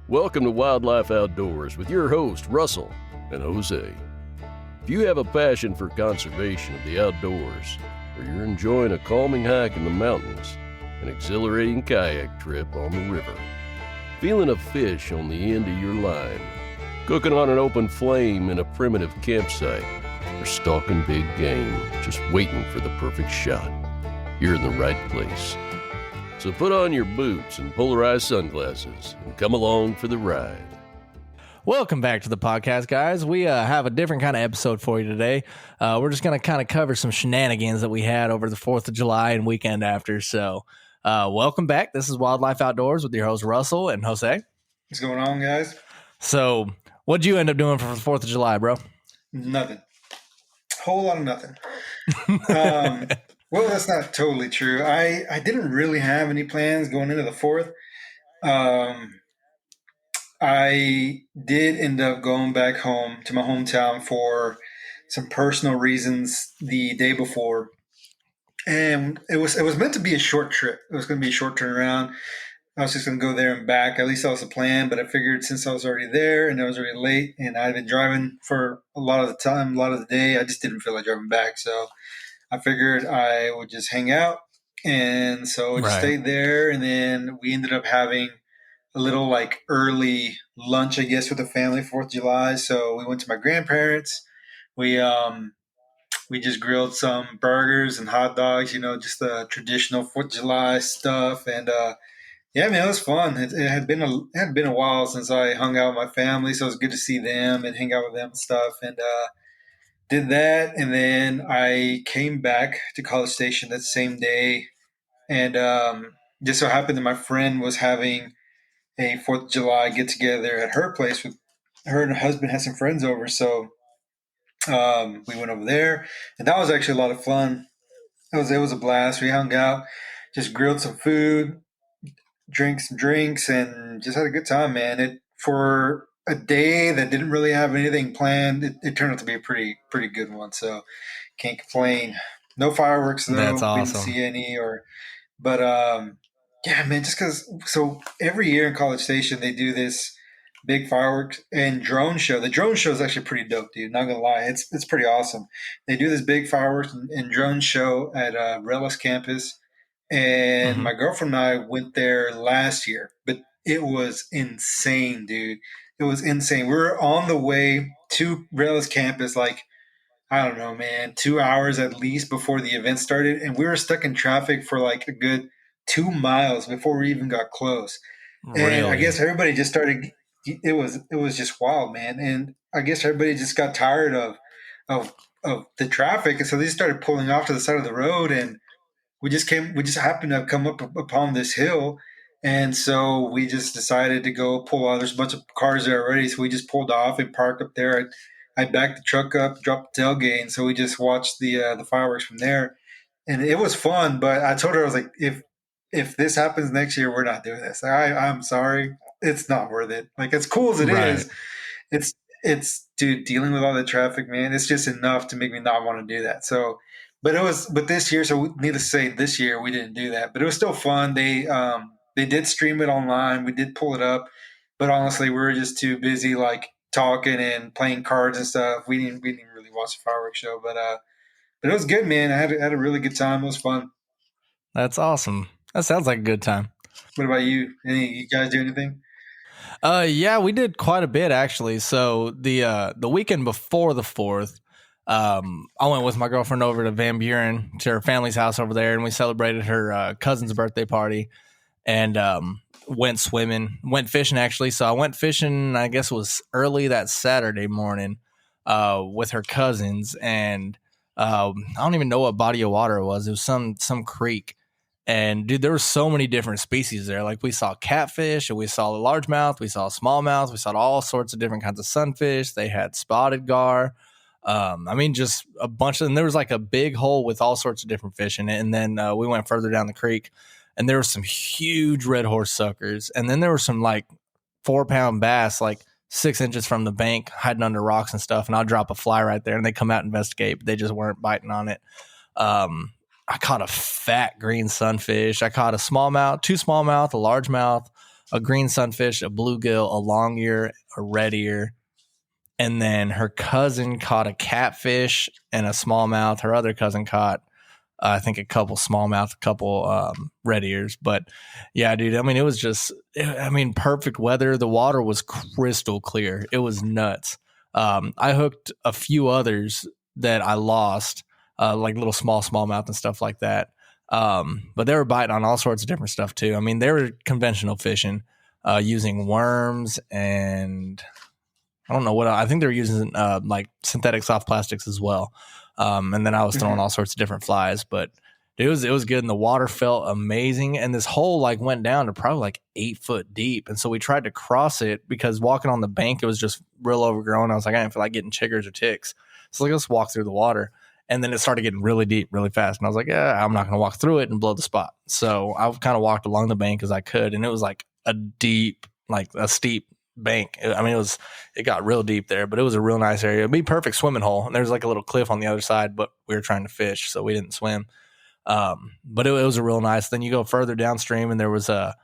Welcome to Wildlife Outdoors with your host, Russell and Jose. If you have a passion for conservation of the outdoors, or you're enjoying a calming hike in the mountains, an exhilarating kayak trip on the river, feeling a fish on the end of your line, cooking on an open flame in a primitive campsite, or stalking big game, just waiting for the perfect shot, you're in the right place. So put on your boots and polarized sunglasses and come along for the ride. Welcome back to the podcast, guys. We have a different kind of episode for you today. We're just going to kind of cover some shenanigans that we had over the 4th of July and weekend after. So welcome back. This is Wildlife Outdoors with your host, Russell and Jose. What's going on, guys? So what'd you end up doing for the 4th of July, bro? Nothing. Whole lot of nothing. Well, that's not totally true. I didn't really have any plans going into the 4th. I did end up going back home to my hometown for some personal reasons the day before. And it was meant to be a short trip. It was going to be a short turnaround. I was just going to go there and back. At least that was the plan. But I figured since I was already there and I was already late and I'd been driving for a lot of the time, a lot of the day, I just didn't feel like driving back. So I figured I would just hang out. And so I just stayed there. And then we ended up having a little like early lunch, I guess, with the family, 4th of July. So we went to my grandparents. We just grilled some burgers and hot dogs, you know, just the traditional 4th of July stuff. And yeah, man, it was fun. It had been a while since I hung out with my family, so it was good to see them and hang out with them and stuff. And did that, and then I came back to College Station that same day, and just so happened that my friend was having a 4th of July get together at her place. With her and her husband had some friends over, so we went over there, and that was actually a lot of fun. It was a blast. We hung out, just grilled some food, drank some drinks, and just had a good time, man. For a day that didn't really have anything planned, it turned out to be a pretty good one. So can't complain. No fireworks though. That's awesome. We didn't see any, but yeah, man. Just because, so every year in College Station they do this big fireworks and drone show. The drone show is actually pretty dope, dude. Not gonna lie, it's pretty awesome. They do this big fireworks and drone show at Relish campus. And my girlfriend and I went there last year, but it was insane, dude. It was insane. We were on the way to Relish campus, like, I don't know, man, 2 hours at least before the event started. And we were stuck in traffic for like a good 2 miles before we even got close. Really? And I guess everybody just started, it was just wild, man. And I guess everybody just got tired of the traffic. And so they started pulling off to the side of the road, and we just happened to come up upon this hill. And so we just decided to go pull out. There's a bunch of cars there already. So we just pulled off and parked up there. I backed the truck up, dropped the tailgate. And so we just watched the fireworks from there. And it was fun. But I told her, I was like, if this happens next year, we're not doing this. I'm sorry. It's not worth it. Like, as cool as it is, it's dude, dealing with all the traffic, man, it's just enough to make me not want to do that. So, but this year, so needless to say, this year we didn't do that, but it was still fun. They did stream it online. We did pull it up, but honestly, we were just too busy like talking and playing cards and stuff. We didn't really watch the fireworks show, but it was good, man. I had a really good time. It was fun. That's awesome. That sounds like a good time. What about you? You guys do anything? Yeah, we did quite a bit actually. So the weekend before the 4th, I went with my girlfriend over to Van Buren to her family's house over there, and we celebrated her cousin's birthday party, and went fishing actually. So I went fishing, I guess it was early that Saturday morning with her cousins, and I don't even know what body of water it was. It was some creek. And dude, there were so many different species there. Like, we saw catfish, and we saw largemouth, we saw smallmouth, we saw all sorts of different kinds of sunfish. They had spotted gar. Just a bunch of them. There was like a big hole with all sorts of different fish in it. And then we went further down the creek, and there were some huge red horse suckers. And then there were some like 4-pound bass, like 6 inches from the bank, hiding under rocks and stuff. And I'll drop a fly right there, and they come out and investigate, but they just weren't biting on it. I caught a fat green sunfish. I caught a smallmouth, 2 smallmouth, a largemouth, a green sunfish, a bluegill, a long ear, a red ear. And then her cousin caught a catfish and a smallmouth. Her other cousin caught, I think, a couple smallmouth, a couple red ears. But yeah, dude, I mean, it was just, perfect weather. The water was crystal clear. It was nuts. I hooked a few others that I lost, like little smallmouth and stuff like that. But they were biting on all sorts of different stuff too. I mean, they were conventional fishing, using worms and I don't know what, I think they were using like synthetic soft plastics as well. And then I was throwing all sorts of different flies, but it was good. And the water felt amazing. And this hole like went down to probably like 8 foot deep. And so we tried to cross it because walking on the bank, it was just real overgrown. I was like, I didn't feel like getting chiggers or ticks. So like, let's walk through the water. And then it started getting really deep, really fast. And I was like, yeah, I'm not going to walk through it and blow the spot. So I kind of walked along the bank as I could. And it was like a steep bank. I mean, it got real deep there, but it was a real nice area. It'd be a perfect swimming hole. And there's like a little cliff on the other side, but we were trying to fish, so we didn't swim. But it was a real nice. Then you go further downstream and there was a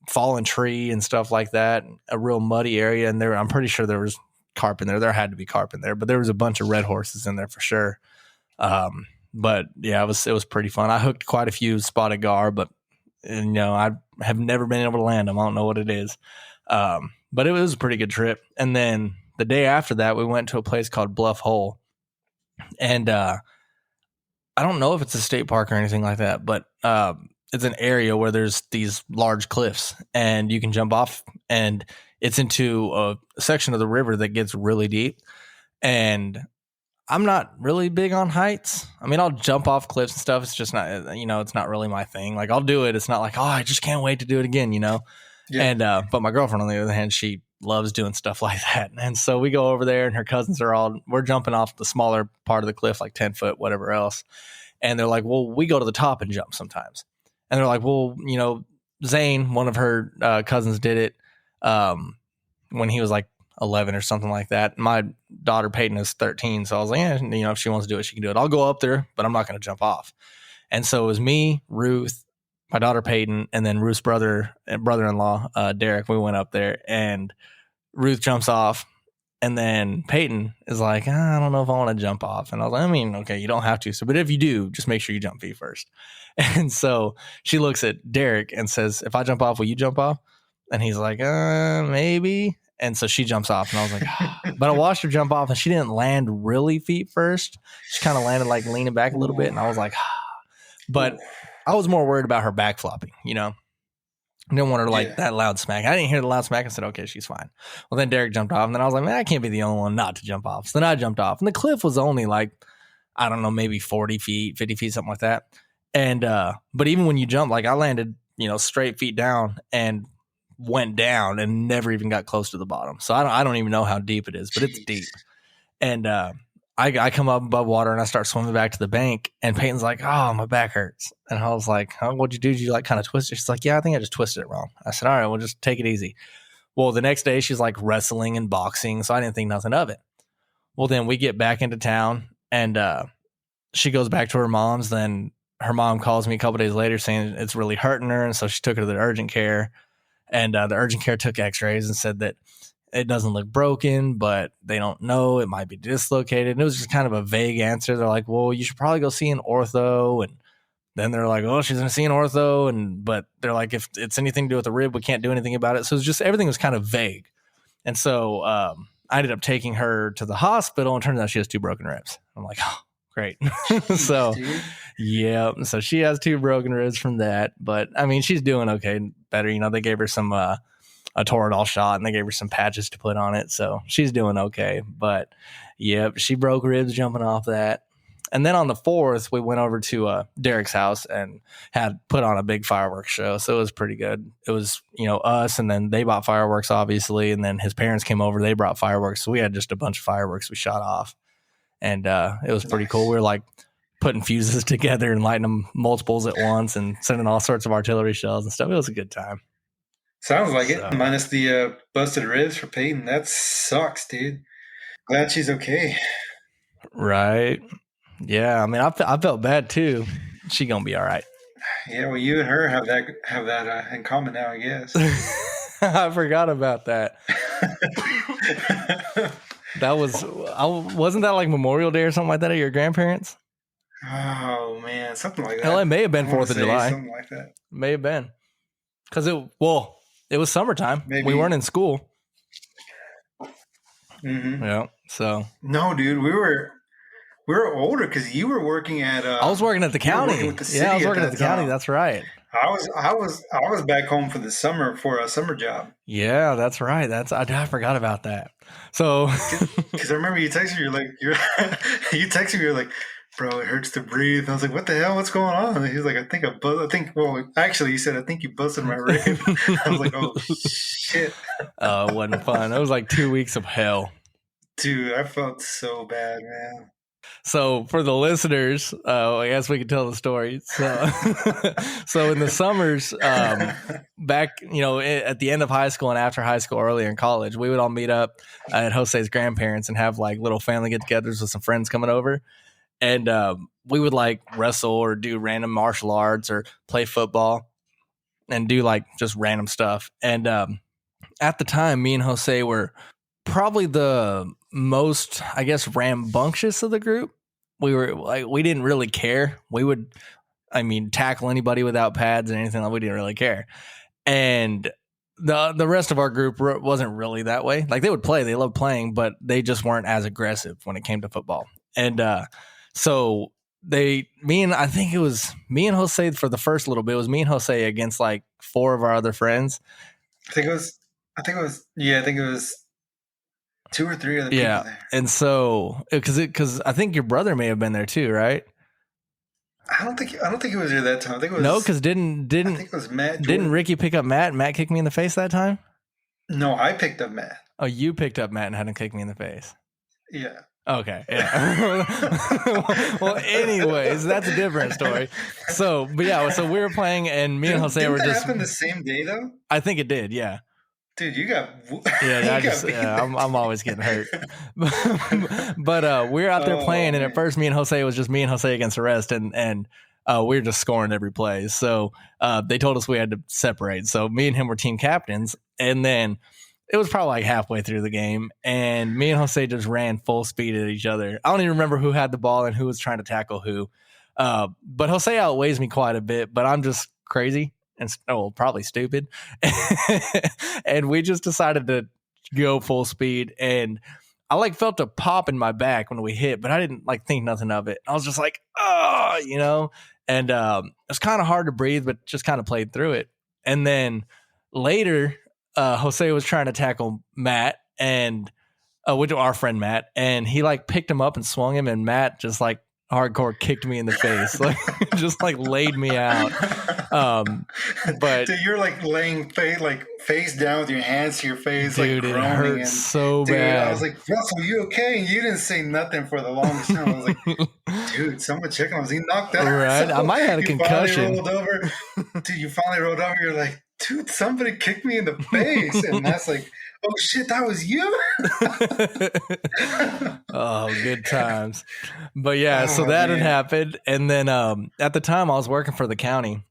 fallen tree and stuff like that, a real muddy area. And I'm pretty sure there was carp in there. There had to be carp in there, but there was a bunch of red horses in there for sure. But yeah, it was pretty fun. I hooked quite a few spotted gar, but I have never been able to land them. I don't know what it is. But it was a pretty good trip. And then the day after that, we went to a place called Bluff Hole. And I don't know if it's a state park or anything like that, but it's an area where there's these large cliffs and you can jump off, and it's into a section of the river that gets really deep. And I'm not really big on heights. I mean, I'll jump off cliffs and stuff. It's just not, it's not really my thing. Like, I'll do it. It's not like, oh, I just can't wait to do it again, Yeah. And, but my girlfriend, on the other hand, she loves doing stuff like that. And so we go over there and her cousins we're jumping off the smaller part of the cliff, like 10 foot, whatever else. And they're like, well, we go to the top and jump sometimes. And they're like, well, Zane, one of her cousins, did it when he was like 11 or something like that. My daughter Peyton is 13. So I was like, if she wants to do it, she can do it. I'll go up there, but I'm not going to jump off. And so it was me, Ruth, my daughter Peyton, and then Ruth's brother-in-law, Derek. We went up there and Ruth jumps off. And then Peyton is like, I don't know if I want to jump off. And I was like, okay, you don't have to. So, but if you do, just make sure you jump feet first. And so she looks at Derek and says, if I jump off, will you jump off? And he's like, maybe. And so she jumps off. And I was like, but I watched her jump off and she didn't land really feet first. She kind of landed like leaning back a little bit. And I was like, but I was more worried about her back flopping, I didn't want her that loud smack. I didn't hear the loud smack. I said, okay, she's fine. Well, then Derek jumped off, and then I was like, man, I can't be the only one not to jump off. So then I jumped off, and the cliff was only like, I don't know, maybe 40 feet, 50 feet, something like that. And, but even when you jump, like I landed, straight feet down and went down and never even got close to the bottom. So I don't even know how deep it is, but it's deep. And, I come up above water and I start swimming back to the bank, and Peyton's like, oh, my back hurts. And I was like, oh, what'd you do? Did you kind of twist it? She's like, yeah, I think I just twisted it wrong. I said, all right, well, just take it easy. Well, the next day she's like wrestling and boxing. So I didn't think nothing of it. Well, then we get back into town and she goes back to her mom's. Then her mom calls me a couple days later saying it's really hurting her. And so she took her to the urgent care, and the urgent care took x-rays and said that it doesn't look broken, but they don't know. It might be dislocated. And it was just kind of a vague answer. They're like, well, you should probably go see an ortho. And then they're like, oh, she's going to see an ortho. But they're like, if it's anything to do with the rib, we can't do anything about it. So it's just, everything was kind of vague. And so I ended up taking her to the hospital, and it turns out she has 2 broken ribs. I'm like, oh, great. So, yeah. So she has 2 broken ribs from that. But I mean, she's doing okay, better. They gave her some, a Toradol shot, and they gave her some patches to put on it. So she's doing okay. But yeah, she broke ribs jumping off that. And then on the 4th, we went over to Derek's house and had put on a big fireworks show. So it was pretty good. It was, us, and then they bought fireworks, obviously. And then his parents came over, they brought fireworks. So we had just a bunch of fireworks we shot off. And it was pretty cool. We were like putting fuses together and lighting them multiples at once and sending all sorts of artillery shells and stuff. It was a good time. Sounds like it. Minus the busted ribs for Peyton. That sucks, dude. Glad she's okay. Right. Yeah. I mean, I felt bad too. She gonna be all right. Yeah, well, you and her have that in common now, I guess. I forgot about that. Wasn't that like Memorial Day or something like that at your grandparents'? Oh man, something like that. Hell, it may have been I wanna 4th of say July. something like that. May have been. Because it was summertime. Maybe. We weren't in school. Mm-hmm. Yeah. So no, dude, we were older because you were working at. I was working at the county. With the city I was working at the county. That's right. I was back home for the summer for a summer job. Yeah, that's right. I forgot about that. So because I remember you texted me, you texted me, you're like, bro, it hurts to breathe. I was like, what the hell? What's going on? And he's like, actually, he said, I think you busted my rib. I was like, oh shit. It wasn't fun. It was like 2 weeks of hell. Dude, I felt so bad, man. So for the listeners, I guess we can tell the story. So in the summers, back, at the end of high school and after high school, earlier in college, we would all meet up at Jose's grandparents and have like little family get-togethers with some friends coming over. And we would like wrestle or do random martial arts or play football and do like just random stuff. And at the time, me and Jose were probably the most, I guess, rambunctious of the group. We were like, we didn't really care. We would, tackle anybody without pads and anything. Like, we didn't really care. And the rest of our group wasn't really that way. Like they would play, they loved playing, but they just weren't as aggressive when it came to football. And so I think it was me and Jose for the first little bit. It was me and Jose against like 4 of our other friends. I think it was 2 or 3 other people there. And so because I think your brother may have been there too, right? I don't think it was there that time. I think it was no, because didn't I think it was Matt. Didn't Ricky pick up Matt? And Matt kicked me in the face that time. No, I picked up Matt. Oh, you picked up Matt and had him kick me in the face. Yeah. Okay. Yeah. Well, anyways, that's a different story. So we were playing, and me and Jose were just. Happened the same day though. I think it did. Yeah. Dude, you got. Yeah, I'm always getting hurt. But we were out there playing, and at first, me and Jose, it was just me and Jose against the rest, and we were just scoring every play. So they told us we had to separate. So me and him were team captains, and then it was probably like halfway through the game, and me and Jose just ran full speed at each other. I don't even remember who had the ball and who was trying to tackle who. But Jose outweighs me quite a bit, but I'm just crazy. And probably stupid. And we just decided to go full speed. And I like felt a pop in my back when we hit, but I didn't like think nothing of it. I was just like, and it was kind of hard to breathe, but just kind of played through it. And then later, Jose was trying to tackle Matt and which our friend Matt, and he like picked him up and swung him, and Matt just like hardcore kicked me in the face, like just like laid me out. But dude, you're like laying face down with your hands to your face, dude, like it hurt so bad. I was like, Russell, you okay? And you didn't say nothing for the longest time. I was like, dude, someone check him. Was he knocked out? Right, I might have had a concussion. You finally rolled over. You're like, dude, somebody kicked me in the face, and that's like, oh shit, that was you. Oh, good times. But yeah, so that had happened. And then at the time I was working for the county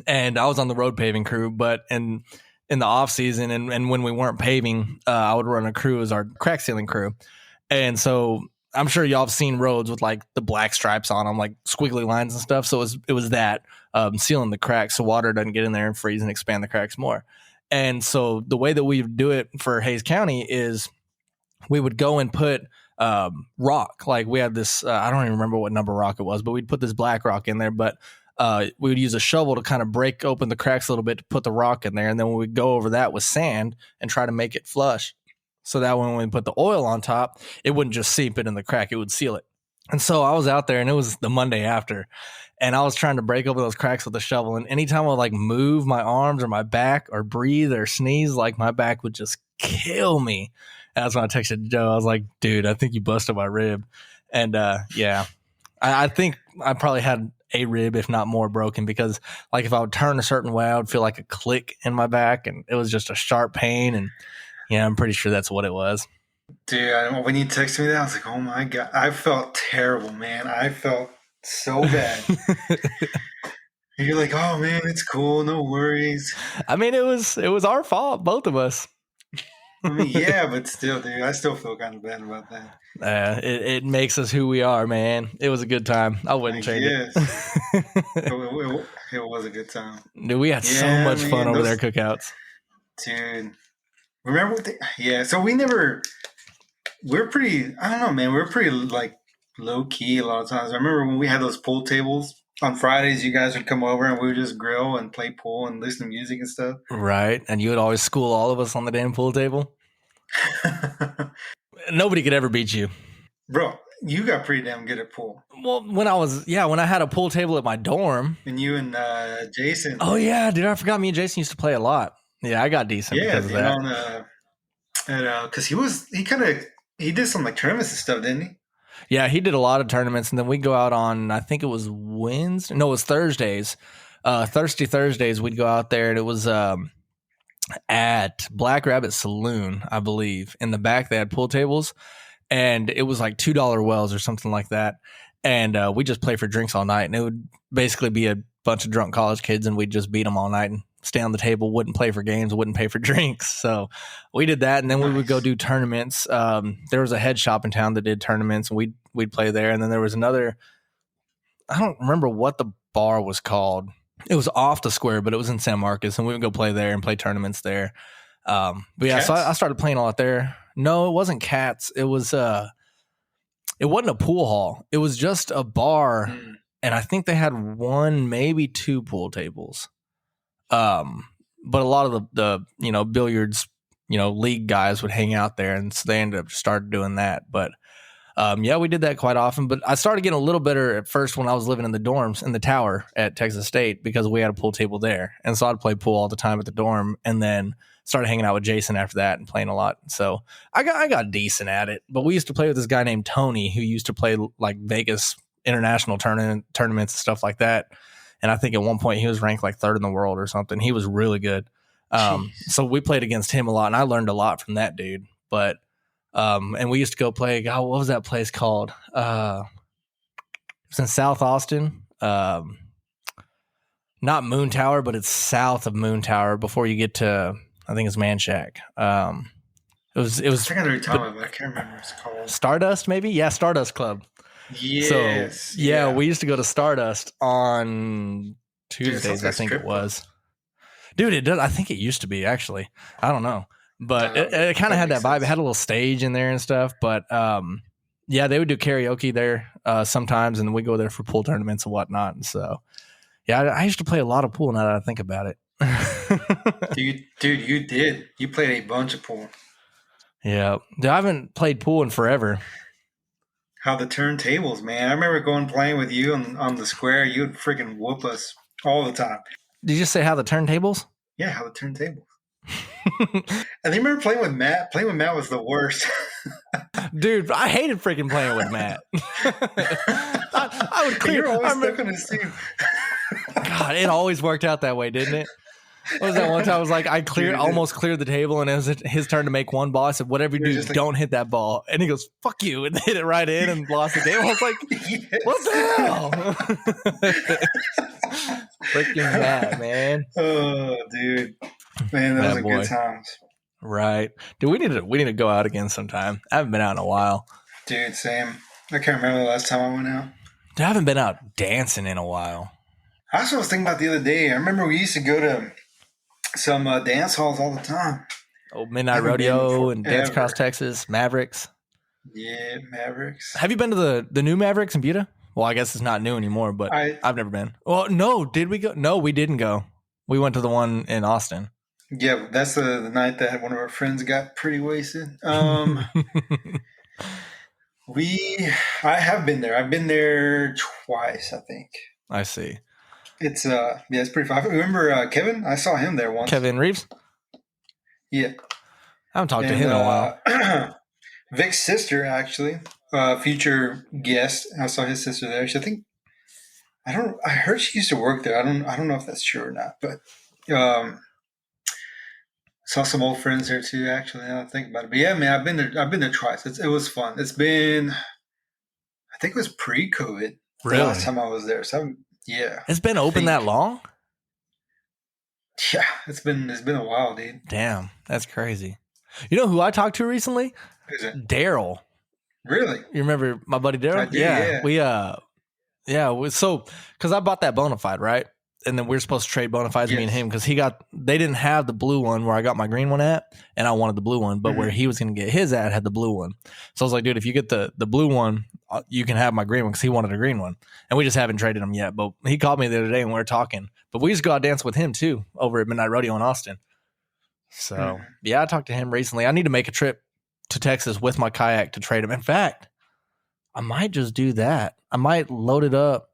and I was on the road paving crew, but in the off season and when we weren't paving, I would run a crew as our crack sealing crew. And so I'm sure y'all have seen roads with like the black stripes on them, like squiggly lines and stuff. So it was that sealing the cracks so water doesn't get in there and freeze and expand the cracks more. And so the way that we do it for Hays County is we would go and put rock. Like we had this, I don't even remember what number rock it was, but we'd put this black rock in there. But we would use a shovel to kind of break open the cracks a little bit to put the rock in there. And then we would go over that with sand and try to make it flush. So that when we put the oil on top, it wouldn't just seep it in the crack, it would seal it. And so I was out there and it was the Monday after. And I was trying to break open those cracks with a shovel. And anytime I would like move my arms or my back or breathe or sneeze, like my back would just kill me. And that's when I texted Joe. I was like, dude, I think you busted my rib. And I think I probably had a rib, if not more, broken because like if I would turn a certain way, I would feel like a click in my back. And it was just a sharp pain. And yeah, I'm pretty sure that's what it was. Dude, when you texted me that, I was like, oh my God. I felt terrible, man. I felt so bad. And you're like, oh man, it's cool, no worries. I mean, it was our fault, both of us. I mean, yeah, but still, dude, I still feel kind of bad about that. It makes us who we are, man. It was a good time. I wouldn't trade it. It was a good time. Dude, we had so much fun over there cookouts. Dude, remember what so we're pretty, I don't know, man, we're pretty like low key a lot of times. I remember when we had those pool tables on Fridays, you guys would come over and we would just grill and play pool and listen to music and stuff. Right. And you would always school all of us on the damn pool table. Nobody could ever beat you. Bro, you got pretty damn good at pool. Well, when I had a pool table at my dorm. And you and Jason. Oh, yeah, dude, I forgot me and Jason used to play a lot. Yeah, I got decent because of that. Because he did some like tournaments and stuff, didn't he? Yeah, he did a lot of tournaments, and then we go out on, I think it was Wednesday. No, it was Thursdays. Thirsty Thursdays, we'd go out there, and it was at Black Rabbit Saloon, I believe. In the back, they had pool tables, and it was like $2 wells or something like that. And we just play for drinks all night, and it would basically be a bunch of drunk college kids, and we'd just beat them all night and stay on the table, wouldn't play for games, wouldn't pay for drinks. So we did that, and then we would go do tournaments. There was a head shop in town that did tournaments, and we'd play there. And then there was another, I don't remember what the bar was called. It was off the square, but it was in San Marcos, and we would go play there and play tournaments there. But yeah, Cats? So I started playing a lot there. No, it wasn't Cats. It was it wasn't a pool hall. It was just a bar, and I think they had one, maybe two pool tables. But a lot of the billiards, league guys would hang out there, and so they ended up started doing that. But yeah, we did that quite often. But I started getting a little better at first when I was living in the dorms in the tower at Texas State, because we had a pool table there, and so I'd play pool all the time at the dorm, and then started hanging out with Jason after that and playing a lot. So I got decent at it. But we used to play with this guy named Tony, who used to play like Vegas international tournaments and stuff like that. And I think at one point he was ranked like third in the world or something. He was really good. So we played against him a lot, and I learned a lot from that dude. But and we used to go play. God, what was that place called? It was in South Austin. Not Moon Tower, but it's south of Moon Tower before you get to, I think it's Man Shack. It was. I think I know what you're talking about, but I can't remember what it's called. Stardust, maybe? Yeah, Stardust Club. Yes. So, yeah, we used to go to Stardust on Tuesdays, I think it was. Dude, it does. I think it used to be, actually. I don't know. But it kind of had that vibe. Sense. It had a little stage in there and stuff. But, yeah, they would do karaoke there sometimes, and we go there for pool tournaments and whatnot. And so, yeah, I used to play a lot of pool now that I think about it. Dude, you did. You played a bunch of pool. Yeah. Dude, I haven't played pool in forever. How the turntables, man. I remember going playing with you on the square. You would freaking whoop us all the time. Did you just say how the turntables? Yeah, how the turntables. And I remember playing with Matt. Playing with Matt was the worst. Dude, I hated freaking playing with Matt. I would clear. You're always stuck on his team. God, it always worked out that way, didn't it? What was that one time? I was like, almost cleared the table, and it was his turn to make one ball. I said, whatever you do, just don't hit that ball. And he goes, fuck you, and hit it right in and lost the game. I was like, yes. What the hell? Freaking Matt, man. Oh, dude. Man, those are good times. Right. Dude, we need to go out again sometime. I haven't been out in a while. Dude, same. I can't remember the last time I went out. Dude, I haven't been out dancing in a while. That's what I was thinking about the other day. I remember we used to go to some dance halls all the time. Oh, Midnight Rodeo and Dance Across Texas, Mavericks. Yeah, Mavericks. Have you been to the new Mavericks in Buda? Well, I guess it's not new anymore, but I've never been. Well, no, did we go? No, we didn't go. We went to the one in Austin. Yeah, that's the night that one of our friends got pretty wasted. I have been there. I've been there twice, I think. I see. It's it's pretty fun. I remember Kevin? I saw him there once. Kevin Reeves? Yeah. I haven't talked to him in a while. Vic's sister, actually, future guest. I saw his sister there. I heard she used to work there. I don't know if that's true or not, but saw some old friends there too, actually, now I think about it. But yeah, man, I've been there twice. It was fun. It's been, I think it was pre-COVID. Really? The last time I was there. So Yeah. It's been open that long? Yeah, it's been a while, dude. Damn, that's crazy. You know who I talked to recently? Who's it? Daryl. Really? You remember my buddy Daryl? I do, yeah. So because I bought that Bonafide, right? And then we are supposed to trade Bonafides, me and him, because they didn't have the blue one where I got my green one at, and I wanted the blue one, but where he was going to get his at had the blue one. So I was like, dude, if you get the blue one, you can have my green one, because he wanted a green one. And we just haven't traded them yet, but he called me the other day and we were talking. But we just go out dance with him too over at Midnight Rodeo in Austin. So yeah, I talked to him recently. I need to make a trip to Texas with my kayak to trade them. In fact, I might just do that. I might load it up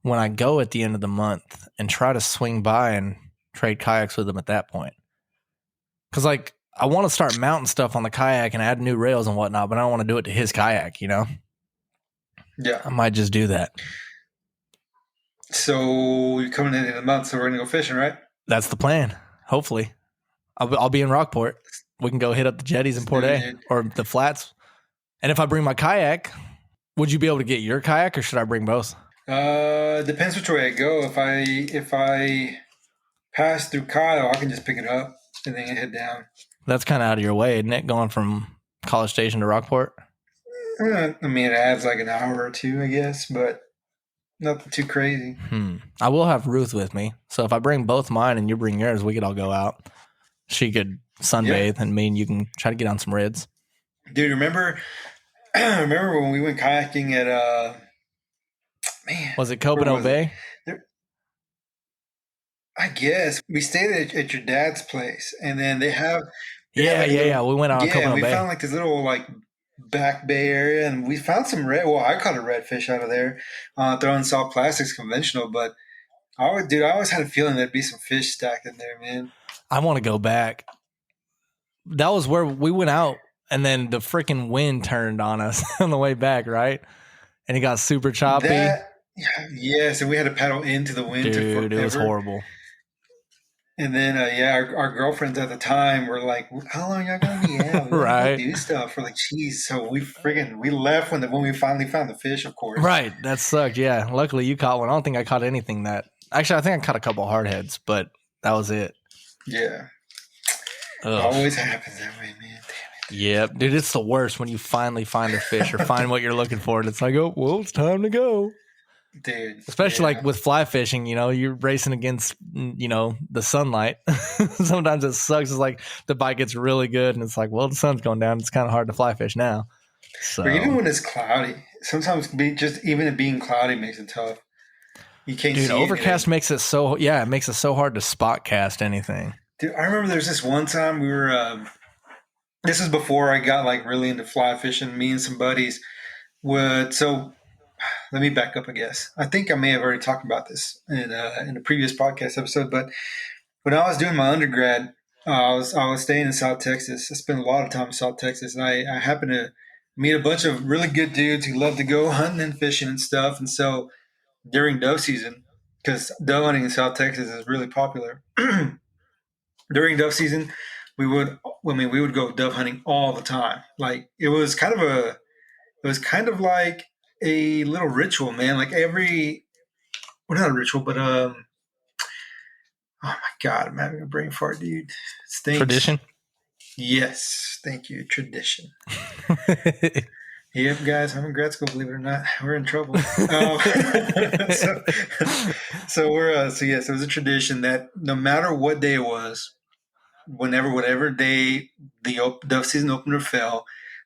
when I go at the end of the month and try to swing by and trade kayaks with them at that point. Because, like, I want to start mounting stuff on the kayak and add new rails and whatnot, but I don't want to do it to his kayak, you know? Yeah. I might just do that. So you're coming in the month, so we're going to go fishing, right? That's the plan. Hopefully. I'll be in Rockport. We can go hit up the jetties in Port A or the flats. And if I bring my kayak, would you be able to get your kayak, or should I bring both? Depends which way I go. If I pass through Kyle, I can just pick it up and then head down. That's kind of out of your way, isn't it? Going from College Station to Rockport. I mean, it adds like an hour or two, I guess, but nothing too crazy. I will have Ruth with me, so if I bring both mine and you bring yours, we could all go out. She could sunbathe, and me and you can try to get on some rids. Dude, remember when we went kayaking at was it Copano Bay? I guess we stayed at your dad's place, and then they have we went out on Copano Bay. We found like this little like back bay area, and we found some red. Well, I caught a redfish out of there, throwing soft plastics conventional. But I always had a feeling there'd be some fish stacked in there, man. I want to go back. That was where we went out, and then the freaking wind turned on us on the way back, right? And it got super choppy. Yes, and we had to paddle into the wind. Dude, it was horrible. And then, our girlfriends at the time were like, "How long y'all gonna be out? We right? Do stuff." We're like, "Geez." So we left when we finally found the fish, of course. Right, that sucked. Yeah, luckily you caught one. I don't think I caught anything that. Actually, I think I caught a couple hardheads, but that was it. Yeah, it always happens that way, man. Damn it. Yep, dude, it's the worst when you finally find a fish or find what you're looking for, and it's like, oh, well, it's time to go. Dude, especially like with fly fishing, you know, you're racing against, you know, the sunlight. Sometimes it sucks. It's like the bite gets really good, and it's like, well, the sun's going down. It's kind of hard to fly fish now. So but even when it's cloudy, sometimes even it being cloudy makes it tough. You can't. Dude, see overcast anything. makes it so. Yeah, it makes it so hard to spot cast anything. Dude, I remember there's this one time we were. This is before I got like really into fly fishing. Me and some buddies would so. Let me back up, I guess. I think I may have already talked about this in a previous podcast episode, but when I was doing my undergrad, I was staying in South Texas. I spent a lot of time in South Texas, and I happened to meet a bunch of really good dudes who love to go hunting and fishing and stuff. And so during dove season, because dove hunting in South Texas is really popular, during dove season, we would go dove hunting all the time. Like it was kind of like a little ritual, man. Like not a ritual, but oh my god, I'm having a brain fart, dude. Stinks. Tradition. Yes, thank you. Tradition. Yep, guys, I'm in grad school. Believe it or not, we're in trouble. So it was a tradition that no matter what day it was, whatever day the dove season opener fell,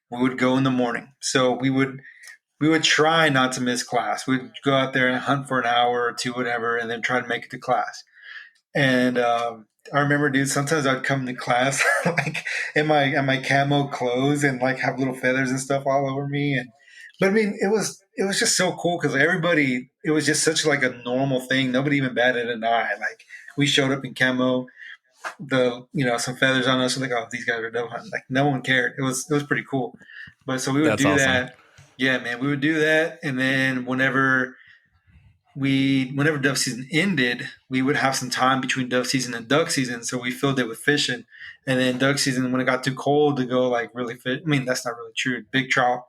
we would go in the morning. So we would try not to miss class. We'd go out there and hunt for an hour or two, whatever, and then try to make it to class. And I remember, dude, sometimes I'd come to class like in my camo clothes and like have little feathers and stuff all over me. But I mean, it was just so cool because everybody, it was just such like a normal thing. Nobody even batted an eye. Like we showed up in camo, some feathers on us. Like, oh, these guys are dove hunting. Like no one cared. It was pretty cool. But so we would do that. Yeah, man, we would do that, and then whenever dove season ended, we would have some time between dove season and duck season, so we filled it with fishing. And then duck season, when it got too cold to go like really fish, I mean that's not really true. Big trout,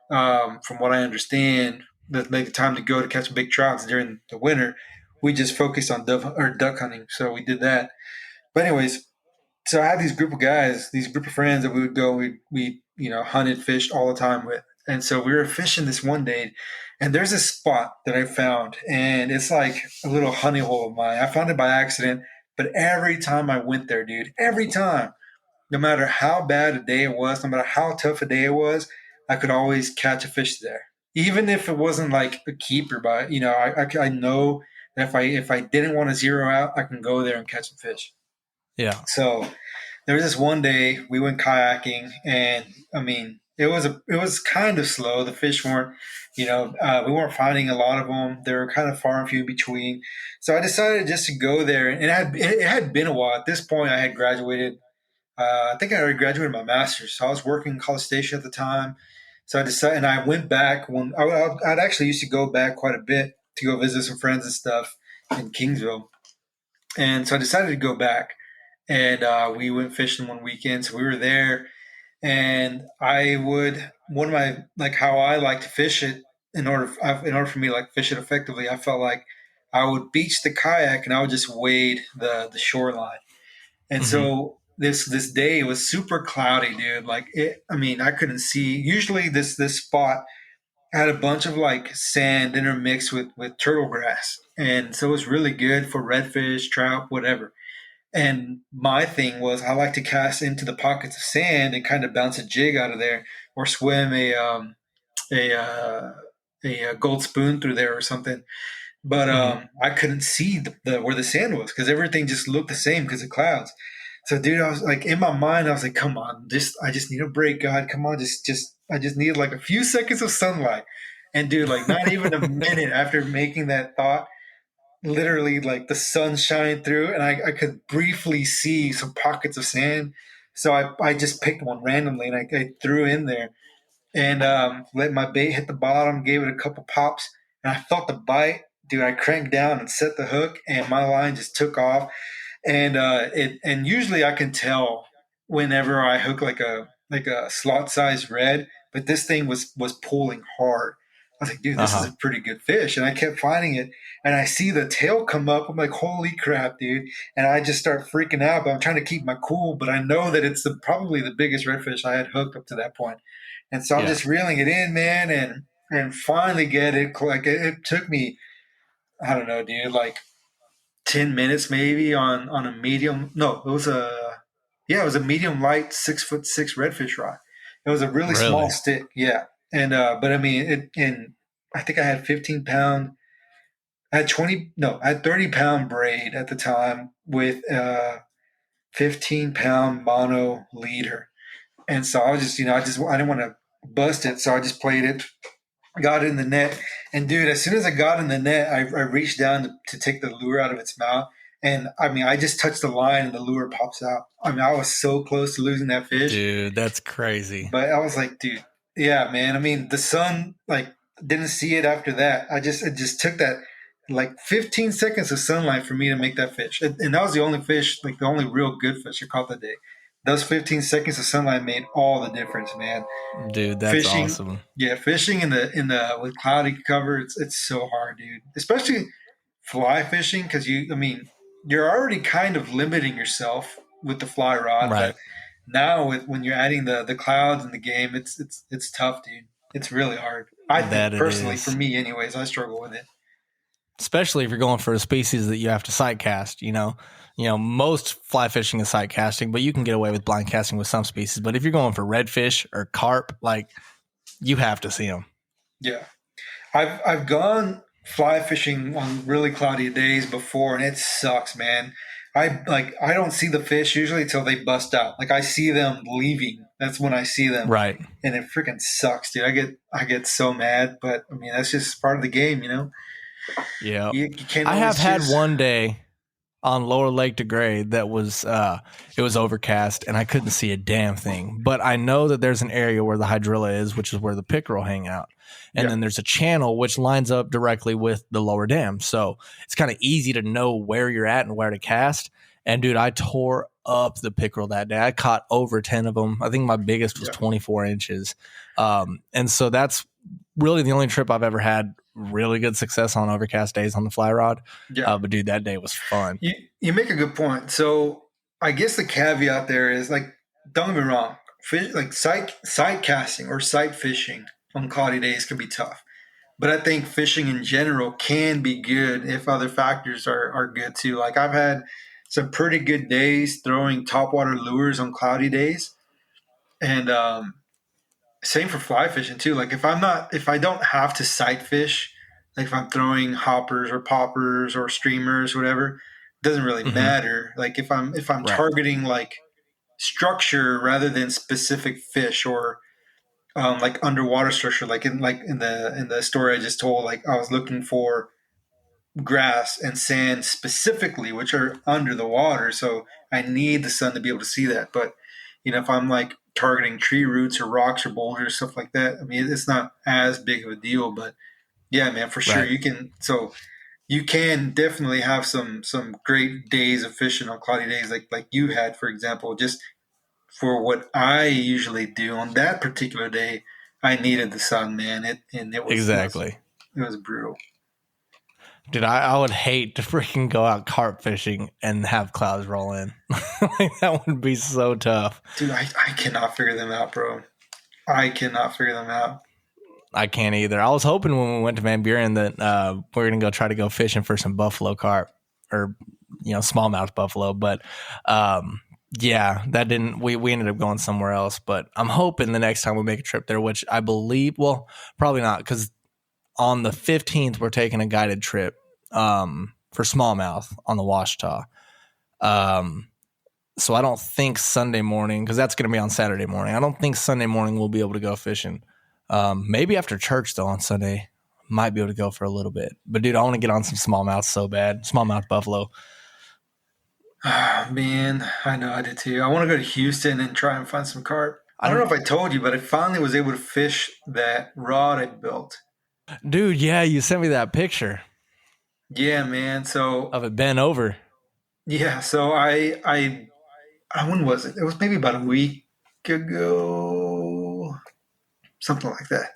from what I understand, the time to go to catch big trouts during the winter, we just focused on duck hunting. So we did that. But anyways, so I had these group of guys, these group of friends that we would go, we hunted, fished all the time with. And so we were fishing this one day, and there's this spot that I found, and it's like a little honey hole of mine. I found it by accident, but every time I went there, dude, every time, no matter how bad a day it was, no matter how tough a day it was, I could always catch a fish there. Even if it wasn't like a keeper, but I know that if I didn't want to zero out, I can go there and catch some fish. Yeah. So there was this one day we went kayaking, and I mean, it was kind of slow. The fish weren't, we weren't finding a lot of them. They were kind of far and few between. So I decided just to go there, and it had been a while. At this point, I had graduated. I think I already graduated my master's, so I was working in College Station at the time. So I decided, and I went back when I'd actually used to go back quite a bit to go visit some friends and stuff in Kingsville, and so I decided to go back. And we went fishing one weekend. So we were there, and one of my, like, how I like to fish it in order for me to like fish it effectively, I felt like I would beach the kayak and I would just wade the shoreline. And so this day it was super cloudy, dude. Like I couldn't see. Usually this spot had a bunch of like sand intermixed with turtle grass, and so it was really good for redfish, trout, whatever. And my thing was I like to cast into the pockets of sand and kind of bounce a jig out of there, or swim a gold spoon through there or something. But I couldn't see where the sand was because everything just looked the same because of clouds. So, dude, I was like, in my mind, I was like, come on, I just need a break, God. Come on, I just need like a few seconds of sunlight. And dude, like not even a minute after making that thought, literally like the sun shined through, and I could briefly see some pockets of sand. So I just picked one randomly, and I threw in there, and let my bait hit the bottom, gave it a couple pops, and I felt the bite. Dude, I cranked down and set the hook, and my line just took off. And usually I can tell whenever I hook like a slot size red, but this thing was pulling hard. I was like, dude, this is a pretty good fish. And I kept finding it, and I see the tail come up. I'm like, holy crap, dude. And I just start freaking out, but I'm trying to keep my cool. But I know that it's probably the biggest redfish I had hooked up to that point. And so I'm just reeling it in, man, and finally get it. Like it took me, I don't know, dude, like 10 minutes maybe on a medium. No, it was a medium light 6'6" redfish rod. It was a really small stick. Yeah. And, but I mean, I think I had 15-pound, I had 30-pound braid at the time with 15-pound mono leader. And so I was just, I didn't want to bust it. So I just played it, got it in the net. And dude, as soon as I got in the net, I reached down to take the lure out of its mouth. And I mean, I just touched the line and the lure pops out. I mean, I was so close to losing that fish. Dude, that's crazy. But I was like, dude, yeah, man. I mean, the sun like didn't see it after that. It just took that like 15 seconds of sunlight for me to make that fish. And that was the only fish, like the only real good fish I caught that day. Those 15 seconds of sunlight made all the difference, man. Dude, that's awesome. Yeah, fishing in the with cloudy cover, it's so hard, dude. Especially fly fishing, because you're already kind of limiting yourself with the fly rod. Right. But now when you're adding the clouds in the game, it's tough, dude. It's really hard. I think personally, for me anyways, I struggle with it. Especially if you're going for a species that you have to sight cast, most fly fishing is sight casting, but you can get away with blind casting with some species. But if you're going for redfish or carp, like you have to see them. Yeah. I've gone fly fishing on really cloudy days before, and it sucks, man. I don't see the fish usually until they bust out. Like I see them leaving. That's when I see them. Right. And it freaking sucks, dude. I get so mad, but I mean that's just part of the game, Yeah. You can't I have had choose. one day on Lower Lake DeGray that was it was overcast and I couldn't see a damn thing. But I know that there's an area where the hydrilla is, which is where the pickerel hang out. And then there's a channel which lines up directly with the lower dam. So it's kind of easy to know where you're at and where to cast. And dude, I tore up the pickerel that day. I caught over 10 of them. I think my biggest was 24 inches. And so that's really the only trip I've ever had really good success on overcast days on the fly rod. Yeah. But dude, that day was fun. You make a good point. So I guess the caveat there is like, don't get me wrong, fish, like sight casting or sight fishing on cloudy days can be tough. But I think fishing in general can be good if other factors are good too. Like I've had some pretty good days throwing topwater lures on cloudy days, and same for fly fishing too. Like if I don't have to sight fish, like if I'm throwing hoppers or poppers or streamers, whatever, it doesn't really matter. Like if I'm Right. targeting like structure rather than specific fish or like underwater structure, like in the story I just told, like I was looking for grass and sand specifically, which are under the water. So I need the sun to be able to see that. But if I'm like targeting tree roots or rocks or boulders, stuff like that, I mean, it's not as big of a deal. But yeah, man, for sure Right. you can. So you can definitely have some great days of fishing on cloudy days, like you had, for example. Just for what I usually do on that particular day, I needed the sun, man. It was Exactly. it was brutal. Dude, I would hate to freaking go out carp fishing and have clouds roll in. Like, that would be so tough. Dude, I cannot figure them out, bro. I cannot figure them out. I can't either. I was hoping when we went to Van Buren that we're going to try to go fishing for some buffalo carp or, smallmouth buffalo. But yeah, that didn't, we ended up going somewhere else. But I'm hoping the next time we make a trip there, which I believe, well, probably not, because on the 15th, we're taking a guided trip for smallmouth on the Washita. So I don't think Sunday morning, because that's going to be on Saturday morning. I don't think Sunday morning we'll be able to go fishing. Maybe after church, though, on Sunday, might be able to go for a little bit. But, dude, I want to get on some smallmouth so bad. Smallmouth buffalo. Oh, man, I know I did too. I want to go to Houston and try and find some carp. I don't know if I told you, but I finally was able to fish that rod I built. Dude, yeah, you sent me that picture. Yeah, man. So of it bent over. Yeah, so I when was it? It was maybe about a week ago, something like that.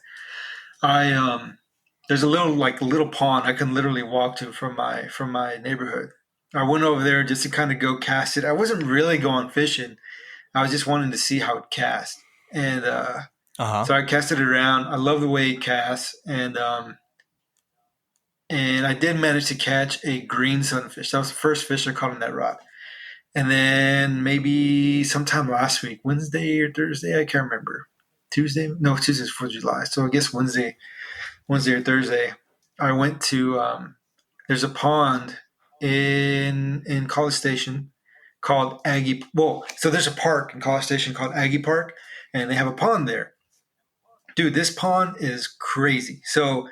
There's a little pond I can literally walk to from my neighborhood. I went over there just to kind of go cast it. I wasn't really going fishing. I was just wanting to see how it cast. And so I casted it around. I love the way it casts, and I did manage to catch a green sunfish. That was the first fish I caught on that rod. And then maybe sometime last week, Wednesday or Thursday, I can't remember. Tuesday? No, Tuesday's 4th of July. So I guess Wednesday or Thursday, I went to there's a pond in College Station called Aggie. Well, so there's a park in College Station called Aggie Park, and they have a pond there. Dude, this pond is crazy. So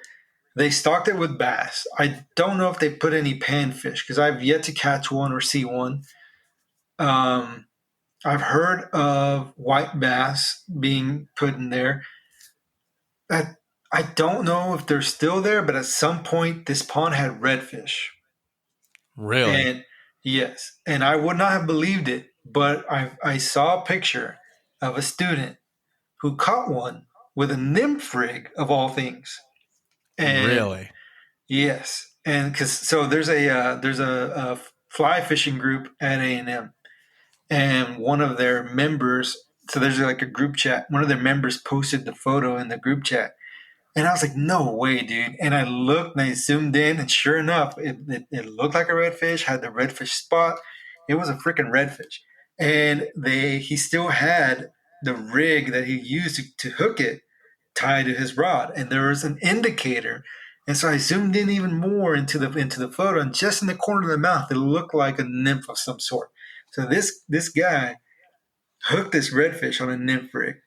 they stocked it with bass. I don't know if they put any panfish because I've yet to catch one or see one. I've heard of white bass being put in there. I don't know if they're still there, but at some point this pond had redfish. Really? And yes, and I would not have believed it, but I saw a picture of a student who caught one with a nymph rig of all things. And really? Yes, and so there's a fly fishing group at A&M, and one of their members. So there's like a group chat. One of their members posted the photo in the group chat, and I was like, "No way, dude!" And I looked and I zoomed in, and sure enough, it looked like a redfish. Had the redfish spot. It was a freaking redfish, and he still had the rig that he used to hook it tied to his rod, and there was an indicator. And so I zoomed in even more into the photo, and just in the corner of the mouth, it looked like a nymph of some sort. So this guy hooked this redfish on a nymph rig.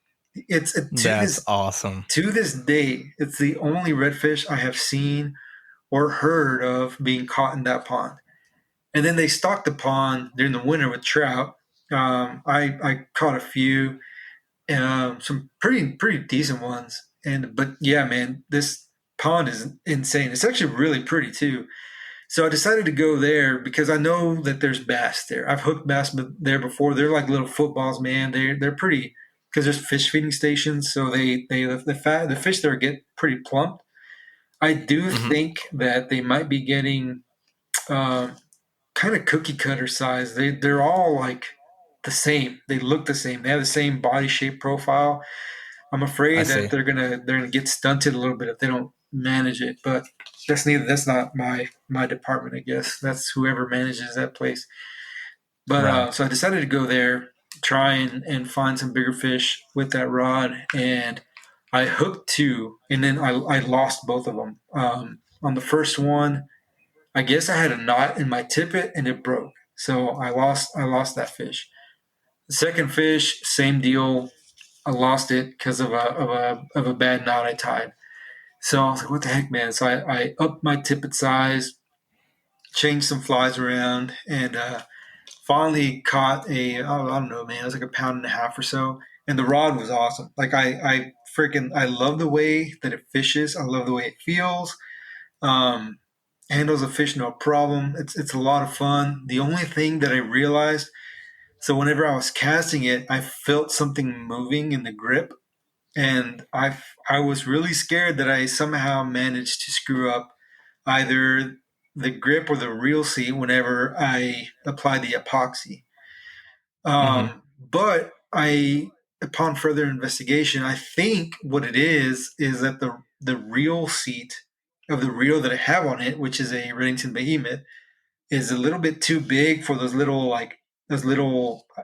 That's awesome. To this day, it's the only redfish I have seen or heard of being caught in that pond. And then they stocked the pond during the winter with trout. I caught a few, some pretty decent ones. But yeah, man, this pond is insane. It's actually really pretty too. So I decided to go there because I know that there's bass there. I've hooked bass there before. They're like little footballs, man. They're pretty because there's fish feeding stations. So the fish there get pretty plump. I do think that they might be getting kind of cookie cutter size. They're all like the same. They look the same. They have the same body shape profile. I'm I afraid that see. they're gonna get stunted a little bit if they don't manage it. But that's not my department, I guess. That's whoever manages that place. But Right. so I decided to go there, try and find some bigger fish with that rod, and I hooked two, and then I lost both of them. On the first one, I guess I had a knot in my tippet and it broke, so I lost that fish. The second fish, same deal. I lost it because of a bad knot I tied. So I was like, what the heck, man? So I upped my tippet size, changed some flies around, and finally caught I don't know, man, it was like a pound and a half or so. And the rod was awesome. Like I love the way that it fishes. I love the way it feels. Um, Handles a fish no problem. It's a lot of fun. The only thing that I realized, so whenever I was casting it, I felt something moving in the grip, and I was really scared that I somehow managed to screw up either the grip or the reel seat whenever I applied the epoxy. But upon further investigation, I think what it is that the reel seat of the reel that I have on it, which is a Redington Behemoth, is a little bit too big for those little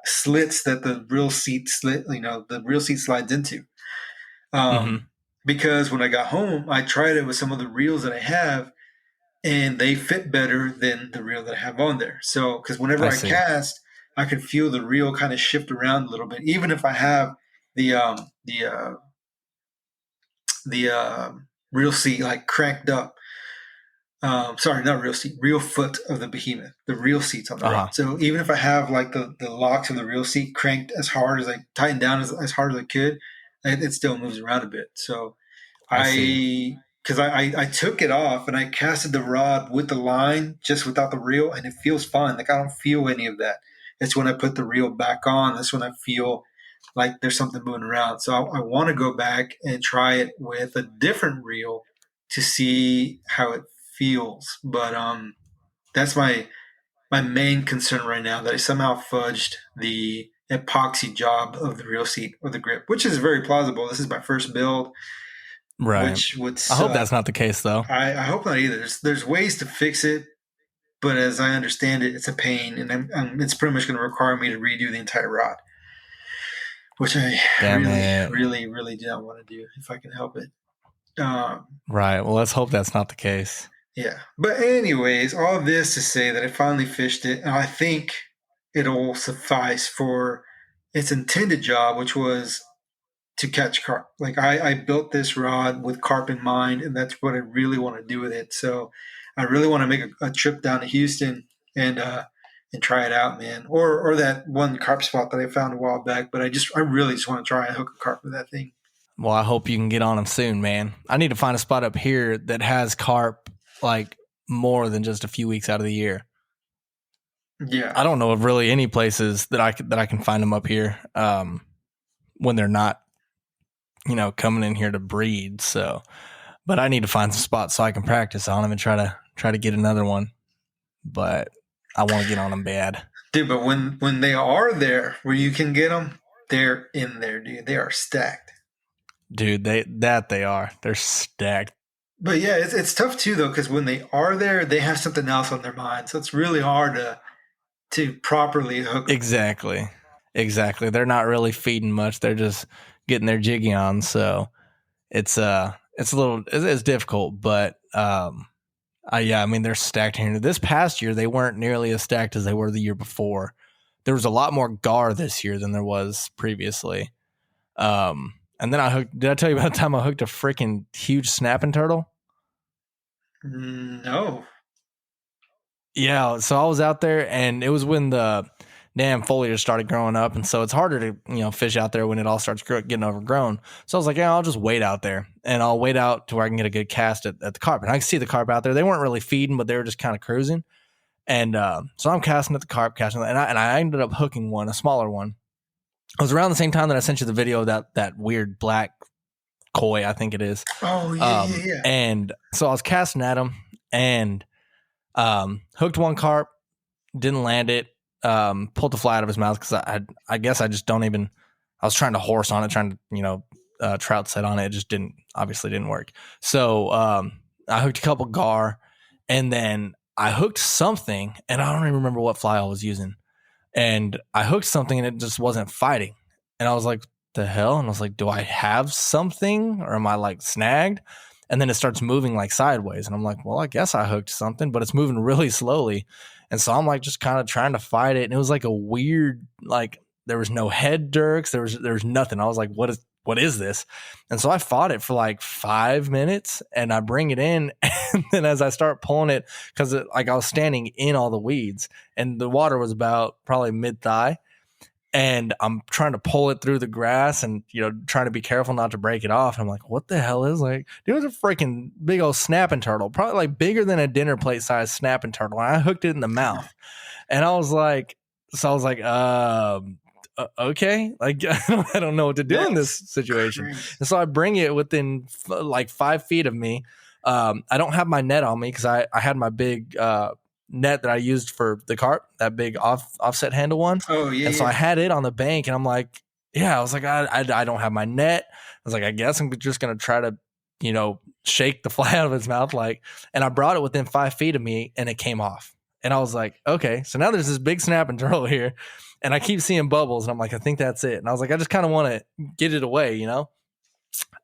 slits that the reel seat the reel seat slides into. Mm-hmm. Because when I got home, I tried it with some of the reels that I have, and they fit better than the reel that I have on there. So, because whenever I I see. cast, I can feel the reel kind of shift around a little bit, even if I have the reel seat like cranked up. Sorry, not reel seat, reel foot of the Behemoth. The reel seat's on the Uh-huh. rod. So even if I have like the locks of the reel seat cranked as hard as I tightened down as hard as I could, it still moves around a bit. So I see. because I took it off and I casted the rod with the line just without the reel, and it feels fine. Like I don't feel any of that. It's when I put the reel back on, that's when I feel like there's something moving around. So I want to go back and try it with a different reel to see how it feels. But that's my main concern right now, that I somehow fudged the epoxy job of the reel seat or the grip, which is very plausible. This is my first build, Right. which would I hope suck. that's not the case, though. I hope not either. There's ways to fix it, but as I understand it, it's a pain, and it's pretty much going to require me to redo the entire rod, which I Damn really, it. really, really don't want to do if I can help it. Right. Well, let's hope that's not the case. Yeah. But anyways, all of this to say that I finally fished it, and I think it'll suffice for its intended job, which was to catch carp. Like I built this rod with carp in mind, and that's what I really want to do with it. So I really want to make a trip down to Houston and try it out, man. Or that one carp spot that I found a while back. But I really just want to try and hook a carp with that thing. Well, I hope you can get on them soon, man. I need to find a spot up here that has carp like more than just a few weeks out of the year. Yeah. I don't know of really any places that I can find them up here when they're not, coming in here to breed. So, but I need to find some spots so I can practice on them and try to get another one. But I want to get on them bad, Dude, but when they are there where you can get them, they're in there, dude. They are stacked. dude. They're stacked. But yeah, it's tough too though, because when they are there, they have something else on their mind. So it's really hard to properly hook them. Exactly. They're not really feeding much. They're just getting their jiggy on. So it's difficult, but I mean, they're stacked here. This past year, they weren't nearly as stacked as they were the year before. There was a lot more gar this year than there was previously. And then did I tell you about the time I hooked a freaking huge snapping turtle? No. Yeah, so I was out there, and it was when the damn foliage started growing up, and so it's harder to fish out there when it all starts getting overgrown. So I was like, yeah, I'll just wait out there, and I'll wait out to where I can get a good cast at the carp. And I can see the carp out there. They weren't really feeding, but they were just kind of cruising. And so I'm casting at the carp, and I ended up hooking one, a smaller one. It was around the same time that I sent you the video of that weird black koi, I think it is. Oh, yeah. And so I was casting at him and hooked one carp, didn't land it, pulled the fly out of his mouth because I guess I just don't even, I was trying to horse on it, trying to, trout set on it. It just obviously didn't work. So I hooked a couple gar and then I hooked something and I don't even remember what fly I was using. And I hooked something and it just wasn't fighting. And I was like, the hell? And I was like, do I have something or am I like snagged? And then it starts moving like sideways. And I'm like, well, I guess I hooked something, but it's moving really slowly. And so I'm like just kind of trying to fight it. And it was like a weird, like there was no head jerks. There was nothing. I was like, what is this? And so I fought it for like 5 minutes and I bring it in. And then as I start pulling it, because like I was standing in all the weeds and the water was about probably mid-thigh. And I'm trying to pull it through the grass and, trying to be careful not to break it off. And I'm like, what the hell is like, dude, it was a freaking big old snapping turtle, probably like bigger than a dinner plate size snapping turtle. And I hooked it in the mouth and I was like, okay, like, I don't know what to do in this situation. Crazy. And so I bring it within like 5 feet of me. I don't have my net on me because I had my big, net that I used for the carp, that big offset handle one. Oh yeah. And so I had it on the bank and I'm like, I was like, I don't have my net. I was like, I guess I'm just going to try to, shake the fly out of its mouth. And I brought it within 5 feet of me and it came off. And I was like, okay, so now there's this big snapping turtle here and I keep seeing bubbles. And I'm like, I think that's it. And I was like, I just kind of want to get it away,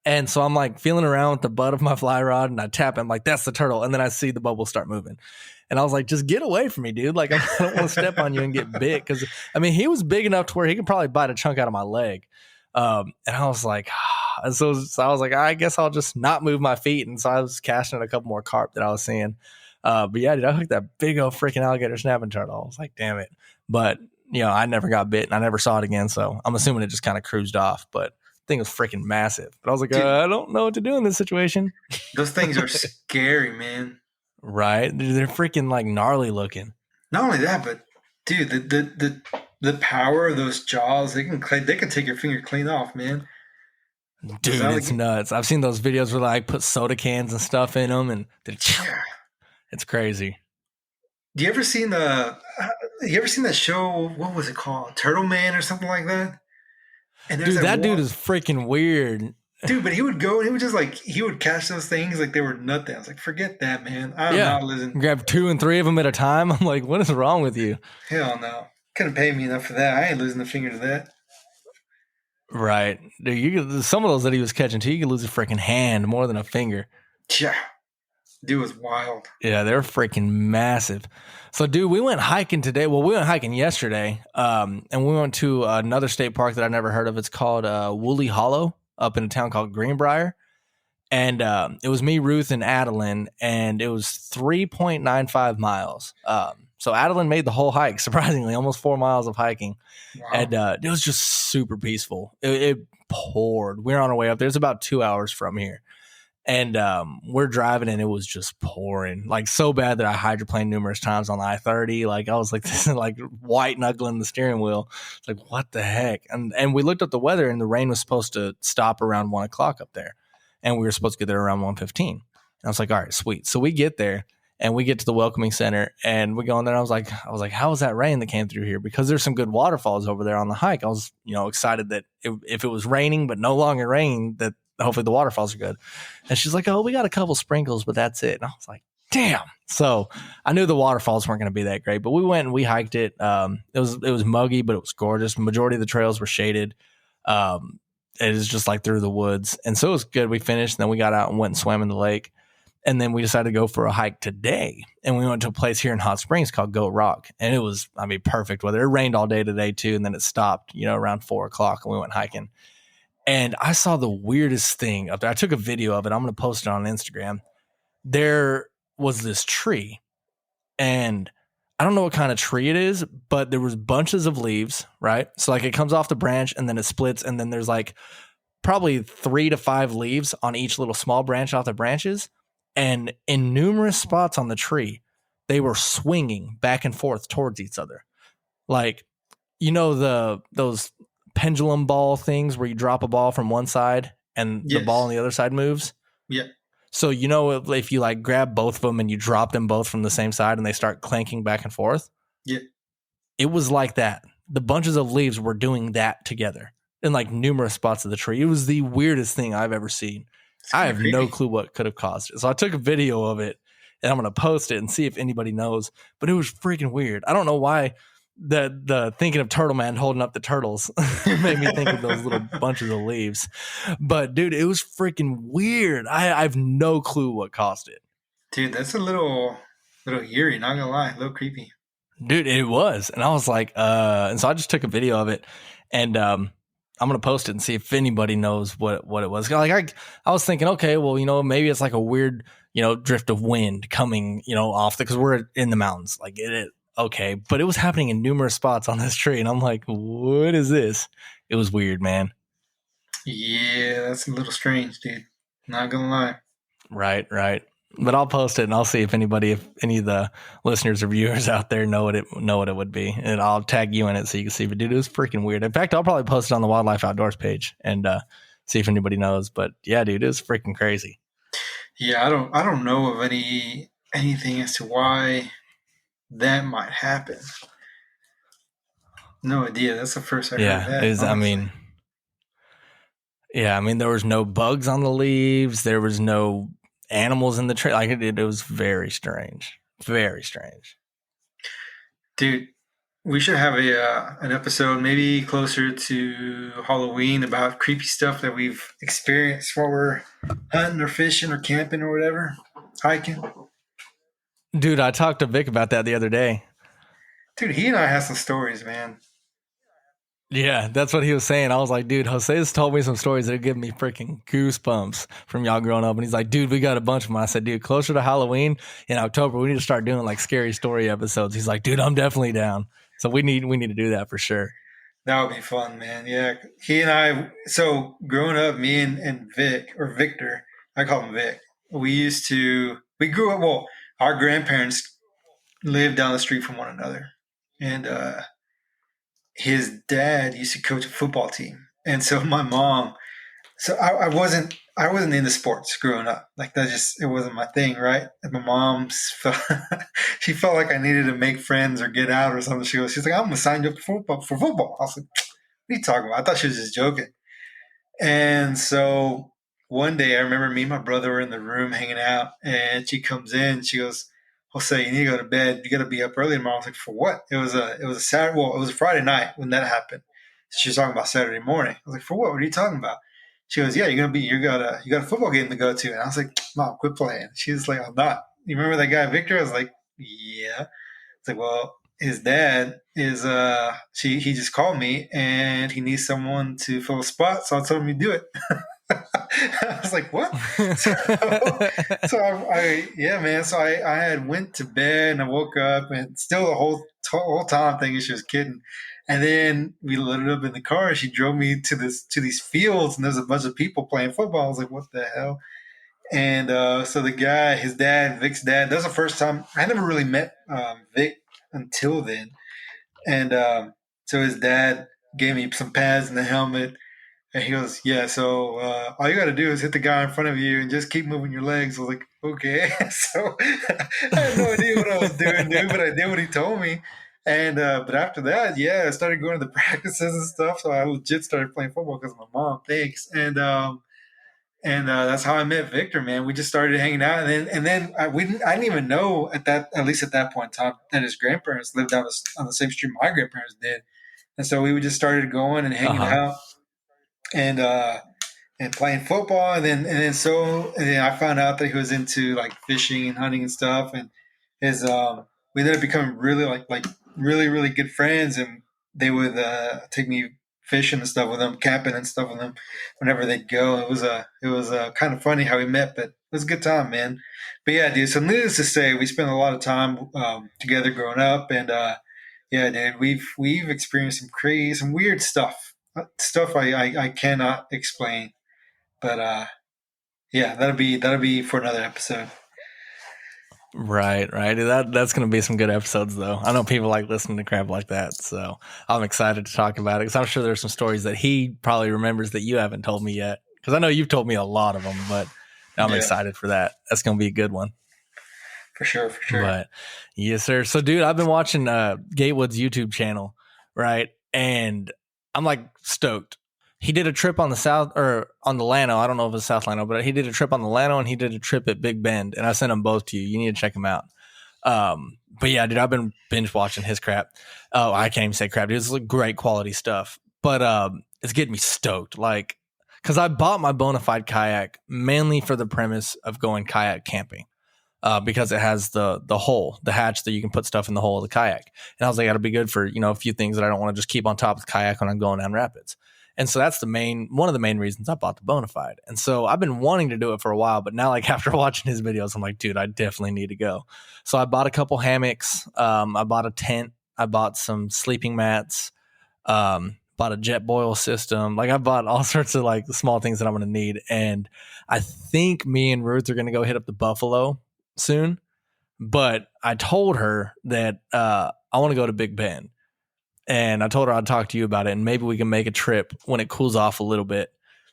And so I'm like feeling around with the butt of my fly rod and I tap it. I'm like, that's the turtle. And then I see the bubbles start moving. And I was like, just get away from me, dude. Like, I don't want to step on you and get bit. Because, he was big enough to where he could probably bite a chunk out of my leg. And I was like, so I was like, I guess I'll just not move my feet. And so I was casting a couple more carp that I was seeing. But yeah, dude, I hooked that big old freaking alligator snapping turtle. I was like, damn it. But, I never got bit and I never saw it again. So I'm assuming it just kind of cruised off. But the thing was freaking massive. But I was like, dude, I don't know what to do in this situation. Those things are scary, man. Right? They're freaking like gnarly looking. Not only that, but dude, the power of those jaws, they can take your finger clean off, man. Dude, it's nuts. I've seen those videos where like put soda cans and stuff in them and it's crazy. You ever seen that show? What was it called? Turtle Man or something like that? And dude, that dude is freaking weird. Dude, but he would go and he would just like, he would catch those things like they were nothing. I was like, forget that, man. I'm not listening. Grab 2 and 3 of them at a time. I'm like, what is wrong with you? Hell no. Couldn't pay me enough for that. I ain't losing a finger to that. Right. Dude, some of those that he was catching too, you could lose a freaking hand more than a finger. Yeah. Dude was wild. Yeah, they're freaking massive. So, dude, we went hiking today. Well, we went hiking yesterday, and we went to another state park that I never heard of. It's called Woolly Hollow up in a town called Greenbrier. And it was me, Ruth, and Aggieland, and it was 3.95 miles. So Aggieland made the whole hike, surprisingly, almost 4 miles of hiking. Wow. And it was just super peaceful. It poured. We were on our way up there. It's about 2 hours from here. And we're driving and it was just pouring, like so bad that I hydroplaned numerous times on the I-30. Like I was like, this is like white knuckling the steering wheel. It's like, what the heck? And we looked up the weather and the rain was supposed to stop around 1 o'clock up there. And we were supposed to get there around 1:15. And I was like, all right, sweet. So we get there and we get to the welcoming center and we go in there. And I was like, how was that rain that came through here? Because there's some good waterfalls over there on the hike. I was, excited that if it was raining, but no longer raining, that hopefully the waterfalls are good. And she's like, oh, we got a couple sprinkles, but that's it. And I was like, damn. So I knew the waterfalls weren't going to be that great, but we went and we hiked it. It was muggy, but it was gorgeous. The majority of the trails were shaded. It is just like through the woods. And so it was good. We finished and then we got out and went and swam in the lake. And then we decided to go for a hike today. And we went to a place here in Hot Springs called Goat Rock. And it was, perfect weather. It rained all day today too. And then it stopped, around 4 o'clock and we went hiking. And I saw the weirdest thing up there. I took a video of it. I'm going to post it on Instagram. There was this tree. And I don't know what kind of tree it is, but there was bunches of leaves, right? So like it comes off the branch and then it splits. And then there's like probably 3 to 5 leaves on each little small branch off the branches. And in numerous spots on the tree, they were swinging back and forth towards each other. Like, those pendulum ball things where you drop a ball from one side and the ball on the other side moves. Yeah. So, if you like grab both of them and you drop them both from the same side and they start clanking back and forth. Yeah. It was like that. The bunches of leaves were doing that together in like numerous spots of the tree. It was the weirdest thing I've ever seen. I have no clue what could have caused it. So I took a video of it and I'm going to post it and see if anybody knows. But it was freaking weird. I don't know why the thinking of Turtle Man holding up the turtles made me think of those little bunches of leaves. But dude, it was freaking weird. I have no clue what caused it. Dude, that's a little eerie, not gonna lie, a little creepy. Dude, it was. And I was like, and so I just took a video of it and I'm gonna post it and see if anybody knows what it was. Like I was thinking, okay, well, maybe it's like a weird, drift of wind coming, off because we're in the mountains. Like okay, but it was happening in numerous spots on this tree, and I'm like, what is this? It was weird, man. Yeah, that's a little strange, dude. Not gonna lie. Right. But I'll post it and I'll see if any of the listeners or viewers out there know what it would be, and I'll tag you in it so you can see. But dude, it was freaking weird. In fact, I'll probably post it on the Wildlife Outdoors page and see if anybody knows. But yeah, dude, it was freaking crazy. Yeah, I don't know of anything as to why that might happen. No idea. That's the first I heard that. There was no bugs on the leaves. There was no animals in the tree. Like it was very strange. Very strange. Dude, we should have an episode maybe closer to Halloween about creepy stuff that we've experienced while we're hunting or fishing or camping or whatever, hiking. Dude, I talked to Vic about that the other day. Dude, he and I have some stories, man. Yeah, that's what he was saying. I was like, dude, Jose's told me some stories that give me freaking goosebumps from y'all growing up. And he's like, dude, we got a bunch of them. I said, dude, closer to Halloween in October, we need to start doing like scary story episodes. He's like, dude, I'm definitely down. So we need to do that for sure. That would be fun, man. Yeah. He and I, so growing up, me and Vic, or Victor, I call him Vic, we grew up, our grandparents lived down the street from one another. And his dad used to coach a football team. And so my mom, I wasn't into sports growing up. Like it wasn't my thing, right? And my mom she felt like I needed to make friends or get out or something. She's like, I'm gonna sign you up for football. I was like, what are you talking about? I thought she was just joking. And so one day I remember me and my brother were in the room hanging out, and she comes in, she goes, Jose, you need to go to bed. You got to be up early tomorrow. I was like, for what? It was a Saturday. Well, it was a Friday night when that happened. So she was talking about Saturday morning. I was like, for what? What are you talking about? She goes, yeah, you got a football game to go to. And I was like, Mom, quit playing. She was like, I'm not. You remember that guy, Victor? I was like, yeah. It's like, well, his dad is, he just called me and he needs someone to fill a spot. So I told him to do it. I was like, what? So I had went to bed and I woke up and still the whole time I'm thinking she was kidding. And then we loaded up in the car and she drove me to these fields and there's a bunch of people playing football. I was like, what the hell? And so the guy, his dad, Vic's dad, that was the first time I never really met Vic until then. And so his dad gave me some pads and a helmet. And he goes, yeah, so all you got to do is hit the guy in front of you and just keep moving your legs. I was like, okay. So I had no idea what I was doing, dude, but I did what he told me. And but after that, yeah, I started going to the practices and stuff. So I legit started playing football because of my mom. Thanks. And that's how I met Victor, man. We just started hanging out. And then I didn't even know at least at that point in time, that his grandparents lived on the same street my grandparents did. And so we just started going and hanging out. And playing football, and then I found out that he was into like fishing and hunting and stuff, and his we ended up becoming really really really good friends, and they would take me fishing and stuff with them, camping and stuff with them whenever they'd go. It was kind of funny how we met, but it was a good time, man. But yeah, dude. So needless to say, we spent a lot of time together growing up, and yeah, dude, we've experienced some weird stuff I cannot explain, but yeah, that'll be for another episode. Right. That's going to be some good episodes, though. I know people like listening to crap like that, so I'm excited to talk about it because I'm sure there's some stories that he probably remembers that you haven't told me yet. because I know you've told me a lot of them, but I'm excited for that. That's going to be a good one. For sure. But yes, sir. So, dude, I've been watching Gatewood's YouTube channel, right? And I'm like stoked. He did a trip on the Llano. I don't know if it's South Llano, but he did a trip on the Llano and he did a trip at Big Bend. And I sent them both to you. You need to check them out. But yeah, dude, I've been binge watching his crap. Oh, I can't even say crap. Dude, it's like great quality stuff. But it's getting me stoked. Like, because I bought my Bonafide kayak mainly for the premise of going kayak camping. Because it has the hole, the hatch that you can put stuff in the hole of the kayak. And I was like, that'll be good for, a few things that I don't want to just keep on top of the kayak when I'm going down rapids. And so that's one of the main reasons I bought the Bonafide. And so I've been wanting to do it for a while, but now like after watching his videos, I'm like, dude, I definitely need to go. So I bought a couple hammocks. I bought a tent. I bought some sleeping mats. Bought a jet boil system. Like I bought all sorts of like small things that I'm going to need. And I think me and Ruth are going to go hit up the Buffalo soon. But I told her that I want to go to Big Bend. And I told her I'd talk to you about it, and maybe we can make a trip when it cools off a little bit.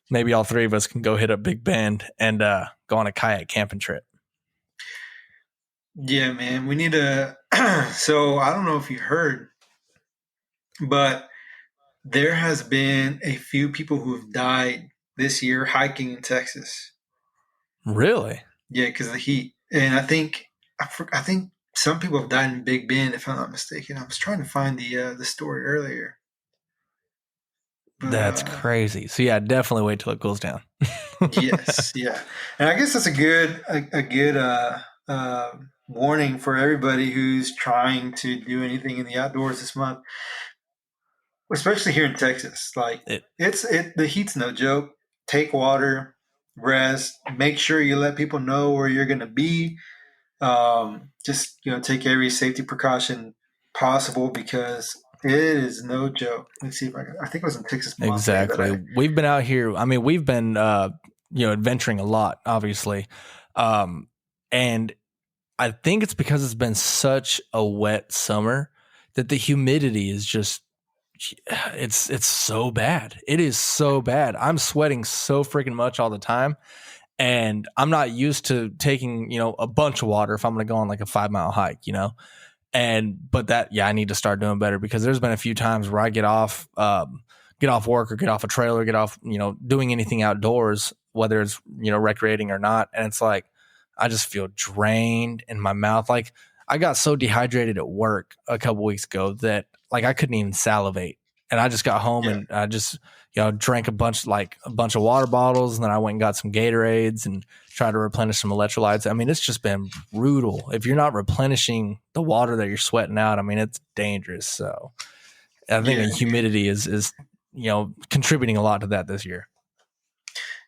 Maybe all three of us can go hit up Big Bend and go on a kayak camping trip. Yeah, man. We need to. So I don't know if you heard, but there has been a few people who have died this year hiking in Texas. Really? Yeah, because of the heat. And I think some people have died in Big Bend, if I'm not mistaken. I was trying to find the story earlier. But, that's crazy. So yeah, definitely wait till it cools down. Yes, yeah, and I guess that's a good warning for everybody who's trying to do anything in the outdoors this month, especially here in Texas. Like the heat's no joke. Take water, rest. Make sure you let people know where you're going to be. Just take every safety precaution possible because it is no joke. Let's see if I think it was in Texas. Exactly. We've been out here. I mean, we've been adventuring a lot, obviously, and I think it's because it's been such a wet summer that the humidity is just it's so bad. It is so bad. I'm sweating so freaking much all the time. And I'm not used to taking, a bunch of water if I'm going to go on like a 5-mile hike, but I need to start doing better because there's been a few times where I get off work or get off a trailer, get off, doing anything outdoors, whether it's, recreating or not. And it's like, I just feel drained in my mouth. Like I got so dehydrated at work a couple weeks ago that like I couldn't even salivate. And I just got home and I just, drank a bunch of water bottles, and then I went and got some Gatorades and tried to replenish some electrolytes. I mean, it's just been brutal. If you're not replenishing the water that you're sweating out, I mean, it's dangerous. So I think the humidity is contributing a lot to that this year.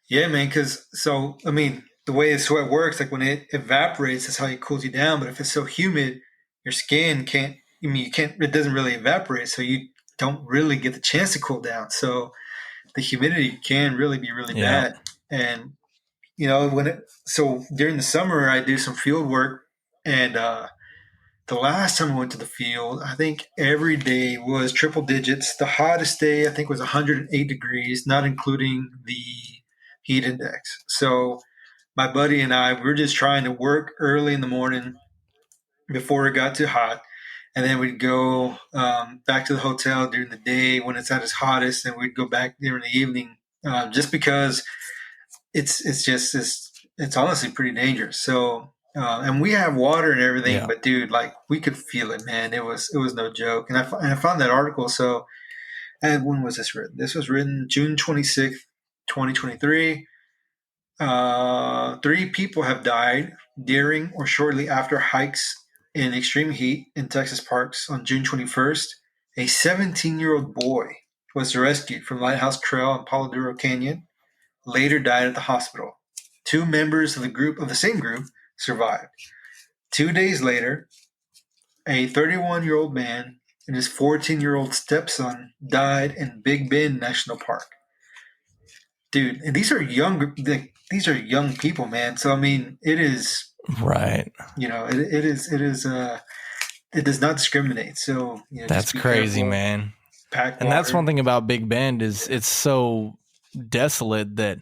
Yeah, man. The way the sweat works, like when it evaporates, that's how it cools you down. But if it's so humid, your skin it doesn't really evaporate. So you don't really get the chance to cool down. So the humidity can really be really bad. And, so during the summer, I do some field work. And the last time I went to the field, I think every day was triple digits. The hottest day, I think, was 108 degrees, not including the heat index. So my buddy and I, we're just trying to work early in the morning before it got too hot. And then we'd go back to the hotel during the day when it's at its hottest, and we'd go back during the evening, just because it's honestly pretty dangerous. So, and we have water and everything, but dude, like we could feel it, man. It was no joke. And I found that article. So, and when was this written? This was written June 26th, 2023. 3 people have died during or shortly after hikes in extreme heat in Texas parks on June 21st. A 17-year-old boy was rescued from Lighthouse Trail in Palo Duro Canyon, later died at the hospital. 2 members of the same group survived. 2 days later, a 31-year-old man and his 14-year-old stepson died in Big Bend National Park. Dude, and these are young people, man. So I mean, it is right. It does not discriminate. So that's crazy, man. Pack water. And that's one thing about Big Bend is it's so desolate that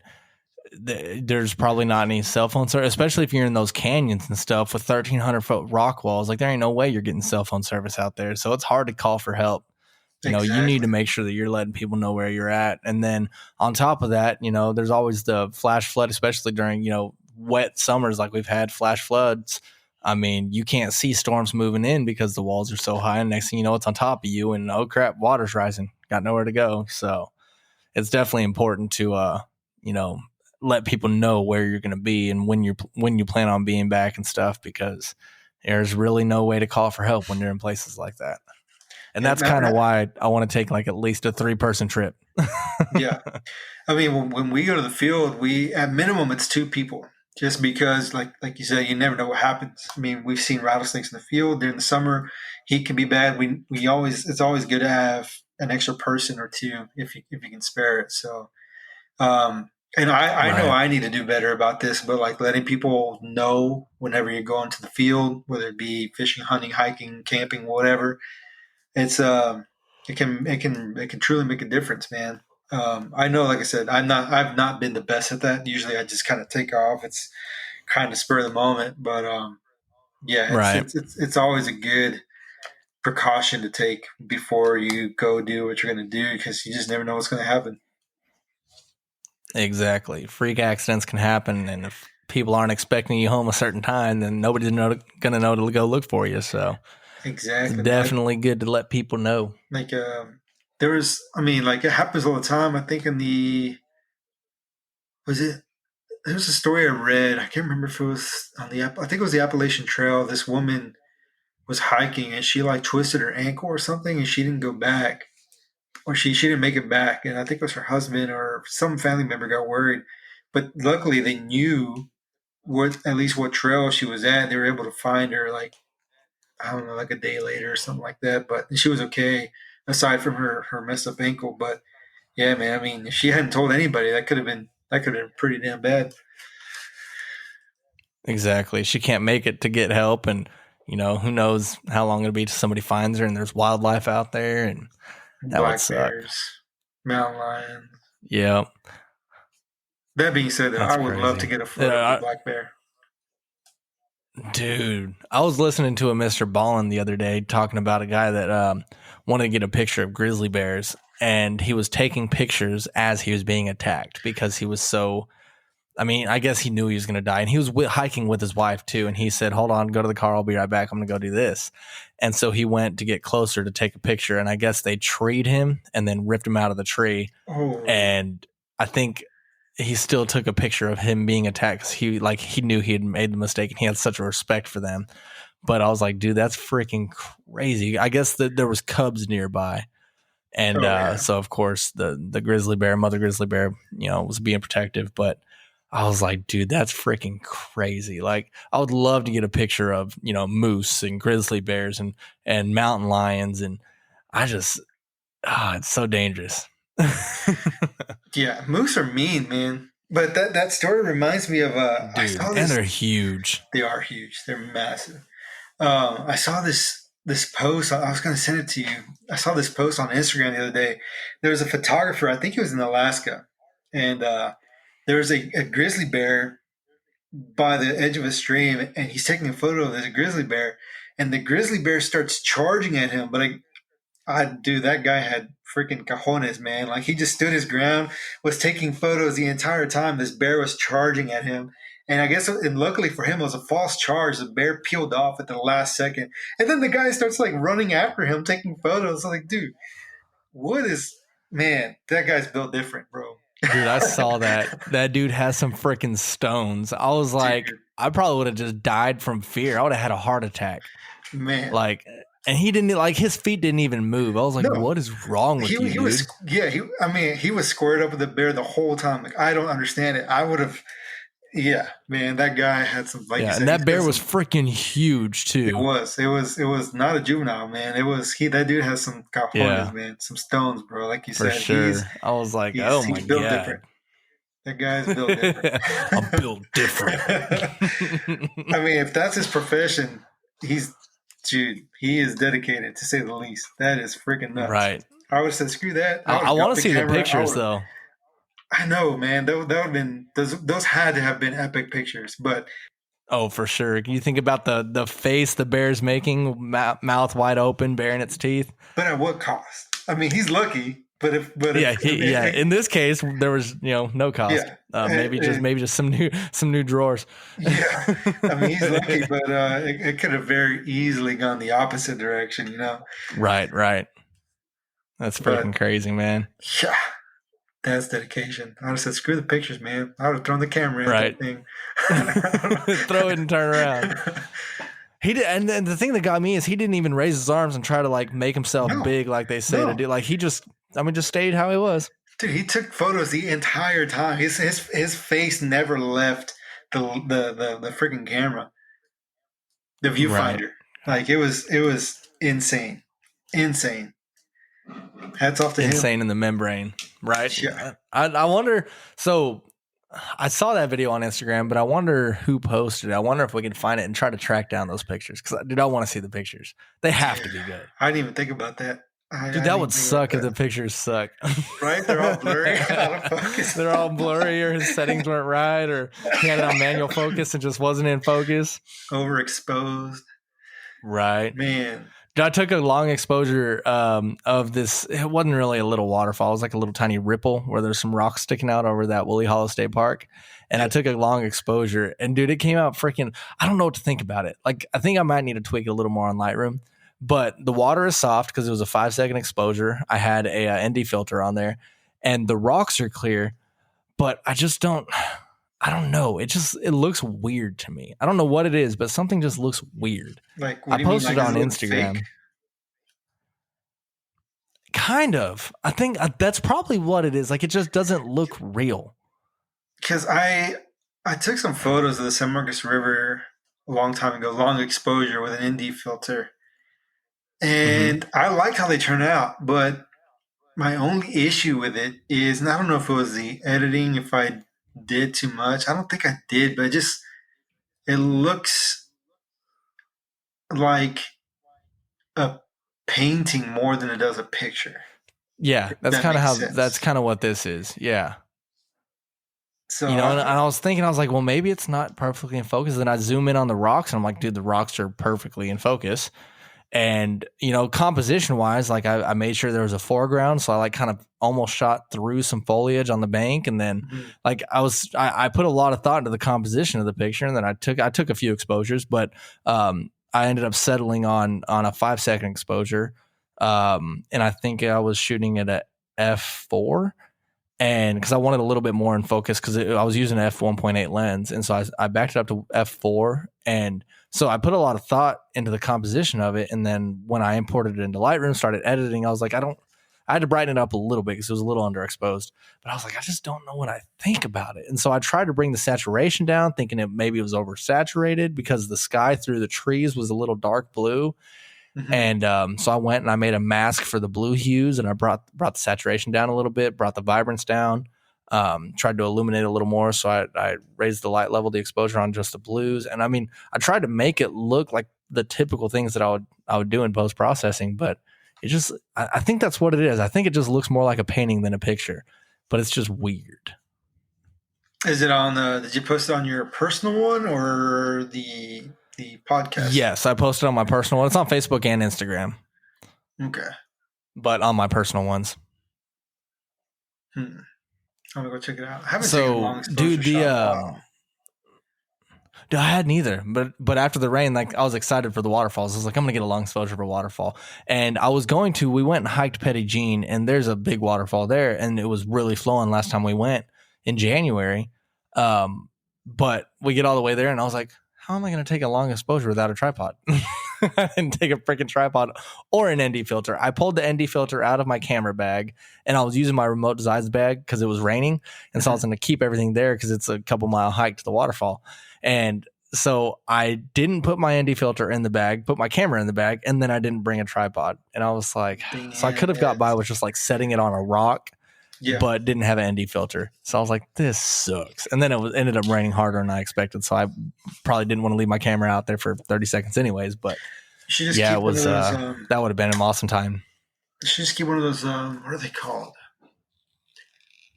there's probably not any cell phone service, especially if you're in those canyons and stuff with 1,300-foot rock walls. Like, there ain't no way you're getting cell phone service out there. So it's hard to call for help. You need to make sure that you're letting people know where you're at. And then on top of that, there's always the flash flood, especially during, wet summers like we've had, flash floods. I mean, you can't see storms moving in because the walls are so high. And next thing you know, it's on top of you and, oh, crap, water's rising. Got nowhere to go. So it's definitely important to, let people know where you're going to be and when you plan on being back and stuff, because there's really no way to call for help when you're in places like that. And that's kind of why I want to take like at least a 3-person trip. Yeah. I mean, when we go to the field, at minimum, it's 2 people, just because like you said, you never know what happens. I mean, we've seen rattlesnakes in the field during the summer. Heat can be bad. It's always good to have an extra person or 2 if you can spare it. So, and I know I need to do better about this, but like letting people know whenever you're going to the field, whether it be fishing, hunting, hiking, camping, whatever, it's it can truly make a difference, man. I know, like I said, I've not been the best at that. Usually I just kind of take off. It's kind of spur of the moment, but it's always a good precaution to take before you go do what you're going to do, because you just never know what's going to happen. Exactly. Freak accidents can happen, and if people aren't expecting you home a certain time, then nobody's going to know to go look for you. So exactly, it's definitely good to let people know. Like it happens all the time. I think there's a story I read. I can't remember if it was I think it was the Appalachian Trail. This woman was hiking and she like twisted her ankle or something, and she didn't go back, or she didn't make it back. And I think it was her husband or some family member got worried, but luckily they knew at least what trail she was at. They were able to find her, like, I don't know, like a day later or something like that. But she was okay aside from her messed up ankle. But yeah, man, I mean, if she hadn't told anybody, that could have been pretty damn bad. Exactly. She can't make it to get help, and who knows how long it'll be till somebody finds her, and there's wildlife out there, and that Black would suck. bears, mountain lions. Yeah. That being said, I would love to get a photo of a black bear. Dude, I was listening to a MrBallen the other day talking about a guy that wanted to get a picture of grizzly bears, and he was taking pictures as he was being attacked because he was so, I mean, I guess he knew he was going to die, and he was hiking with his wife too, and he said, hold on, go to the car, I'll be right back, I'm going to go do this. And so he went to get closer to take a picture, and I guess they treed him and then ripped him out of the tree. Oh. And I think he still took a picture of him being attacked because he knew he had made the mistake, and he had such a respect for them. But I was like, dude, that's freaking crazy. I guess that there was cubs nearby. And so, of course, the mother grizzly bear, was being protective. But I was like, dude, that's freaking crazy. Like, I would love to get a picture of, moose and grizzly bears and mountain lions. And I just, it's so dangerous. Yeah, moose are mean, man. But that story reminds me of dude, and they're huge. They are huge. They're massive. I saw this post. I was going to send it to you. I saw this post on Instagram the other day. There was a photographer. I think he was in Alaska, and there was a grizzly bear by the edge of a stream, and he's taking a photo of this grizzly bear, and the grizzly bear starts charging at him. But dude, that guy had freaking cojones, man. Like, he just stood his ground, was taking photos the entire time this bear was charging at him. And I guess, and luckily for him, it was a false charge. The bear peeled off at the last second. And then the guy starts like running after him, taking photos. I'm like, dude, man, that guy's built different, bro. Dude, I saw that. That dude has some freaking stones. I was like, dude, I probably would have just died from fear. I would have had a heart attack. Man. Like, and he didn't, like, his feet didn't even move. I was like, what is wrong with you, dude? He was squared up with the bear the whole time. Like, I don't understand it. I would have, yeah, man, that guy had some, like, and that bear was freaking huge too. It was not a juvenile, man. That dude has some cojones, man, some stones, bro. Like you said, for sure. I was like, oh my built God. Different. That guy's built different. I'm built different. I mean, if that's his profession, he is dedicated, to say the least. That is freaking nuts. Right. I would have said, screw that. I want to see the pictures, though. I know, man. That would have been those had to have been epic pictures. But Oh, for sure. You think about the face the bear's making, mouth wide open, baring its teeth. but at what cost? I mean, he's lucky. But if In this case, there was no cost. Yeah, maybe just some new drawers. Yeah, I mean, he's lucky, but it could have very easily gone the opposite direction, you know. Right. That's freaking crazy, man. Yeah, that's dedication. I would have said, "Screw the pictures, man." I would have thrown the camera at that thing. Throw it and turn around. He did, and then the thing that got me is he didn't even raise his arms and try to like make himself big like they say to do. Like he just stayed how he was. Dude, he took photos the entire time. His face never left the freaking camera, the viewfinder. Right. Like it was insane. Hats off to him. Insane in the membrane, right? Yeah. I wonder. So I saw that video on Instagram, but I wonder who posted it. I wonder if we can find it and try to track down those pictures because I don't want to see the pictures. They have to be good. I didn't even think about that. Dude, that would suck if the pictures suck. Right? They're all blurry, out of focus. They're all blurry, or his settings weren't right, or he had it on manual focus and just wasn't in focus. Overexposed. Right. Man. I took a long exposure of this. It wasn't really a little waterfall. It was like a little tiny ripple where there's some rocks sticking out over that Woolly Hollow State Park. And I took a long exposure. And, dude, it came out freaking – I don't know what to think about it. Like, I think I might need to tweak it a little more on Lightroom. But the water is soft because it was a 5-second exposure. I had a ND filter on there. And the rocks are clear. But I just don't – I don't know. It looks weird to me. I don't know what it is, but something just looks weird. Like, I posted it on Instagram. Fake? Kind of. I think that's probably what it is. Like, it just doesn't look real. Because I took some photos of the San Marcos River a long time ago, long exposure with an ND filter. And I like how they turn out, but my only issue with it is, and I don't know if it was the editing, if I did too much. I don't think I did, but it looks like a painting more than it does a picture. Yeah, that's kind of what this is. Yeah. So and I was thinking, I was like, well, maybe it's not perfectly in focus. Then I zoom in on the rocks and I'm like, dude, the rocks are perfectly in focus. And, composition wise, like I made sure there was a foreground. So I like kind of almost shot through some foliage on the bank. And then like I put a lot of thought into the composition of the picture. And then I took a few exposures, but I ended up settling on a 5-second exposure. And I think I was shooting it at f4. And because I wanted a little bit more in focus because I was using an f1.8 lens. And so I backed it up to f4. And so I put a lot of thought into the composition of it. And then when I imported it into Lightroom, started editing, I was like, I had to brighten it up a little bit because it was a little underexposed. But I was like, I just don't know what I think about it. And so I tried to bring the saturation down, thinking maybe it was oversaturated because the sky through the trees was a little dark blue. And so I went and I made a mask for the blue hues, and I brought the saturation down a little bit, brought the vibrance down, tried to illuminate a little more. So I raised the light level, the exposure on just the blues. And I mean, I tried to make it look like the typical things that I would do in post processing, but I think that's what it is. I think it just looks more like a painting than a picture, but it's just weird. Is it did you post it on your personal one or the podcast? Yes, I posted on my personal one. It's on Facebook and Instagram. Okay. But on my personal ones. I'm gonna go check it out. I haven't taken a long exposure dude, shot. Dude, I hadn't either. But after the rain, like I was excited for the waterfalls. I was like, I'm gonna get a long exposure for waterfall. And we went and hiked Petit Jean, and there's a big waterfall there, and it was really flowing last time we went in January. But we get all the way there, and I was like, how am I going to take a long exposure without a tripod? I didn't take a freaking tripod or an ND filter. I pulled the ND filter out of my camera bag, and I was using my remote Zeiss bag because it was raining. And so I was going to keep everything there because it's a couple mile hike to the waterfall. And so I didn't put my ND filter in the bag, put my camera in the bag, and then I didn't bring a tripod. And I was like, so I could have got by with just like setting it on a rock. Yeah. But didn't have an ND filter. So I was like, this sucks. And then it ended up raining harder than I expected. So I probably didn't want to leave my camera out there for 30 seconds anyways. But yeah, it was that would have been an awesome time. You should just keep one of those, what are they called?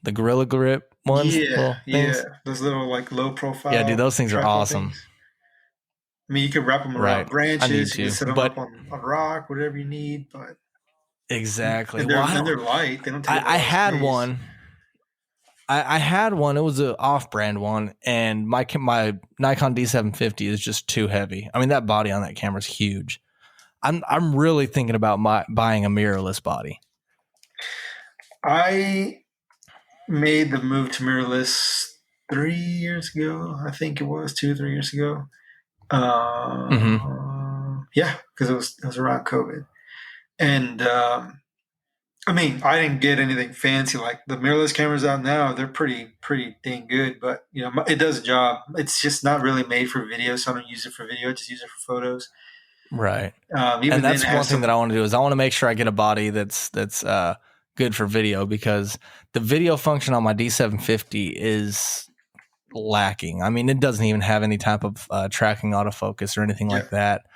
the Gorilla Grip ones, little things. those little like low profile. Yeah, dude, those things are awesome. Things. I mean, you could wrap them around Right. branches. You can set them but up on rock, whatever you need. But exactly. and they're light. They don't take I had space. one. I had one. It was an off-brand one, and my Nikon D750 is just too heavy. I mean, that body on that camera is huge. I'm really thinking about buying a mirrorless body. I made the move to mirrorless 3 years ago. I think it was 2 or 3 years ago. Yeah, because it was around COVID, and I mean, I didn't get anything fancy like the mirrorless cameras out now. They're pretty dang good, but you know, it does a job. It's just not really made for video, so I don't use it for video. I just use it for photos. Right. And that's one thing that I want to do is I want to make sure I get a body that's good for video, because the video function on my D750 is lacking. I mean, it doesn't even have any type of tracking autofocus or anything like that.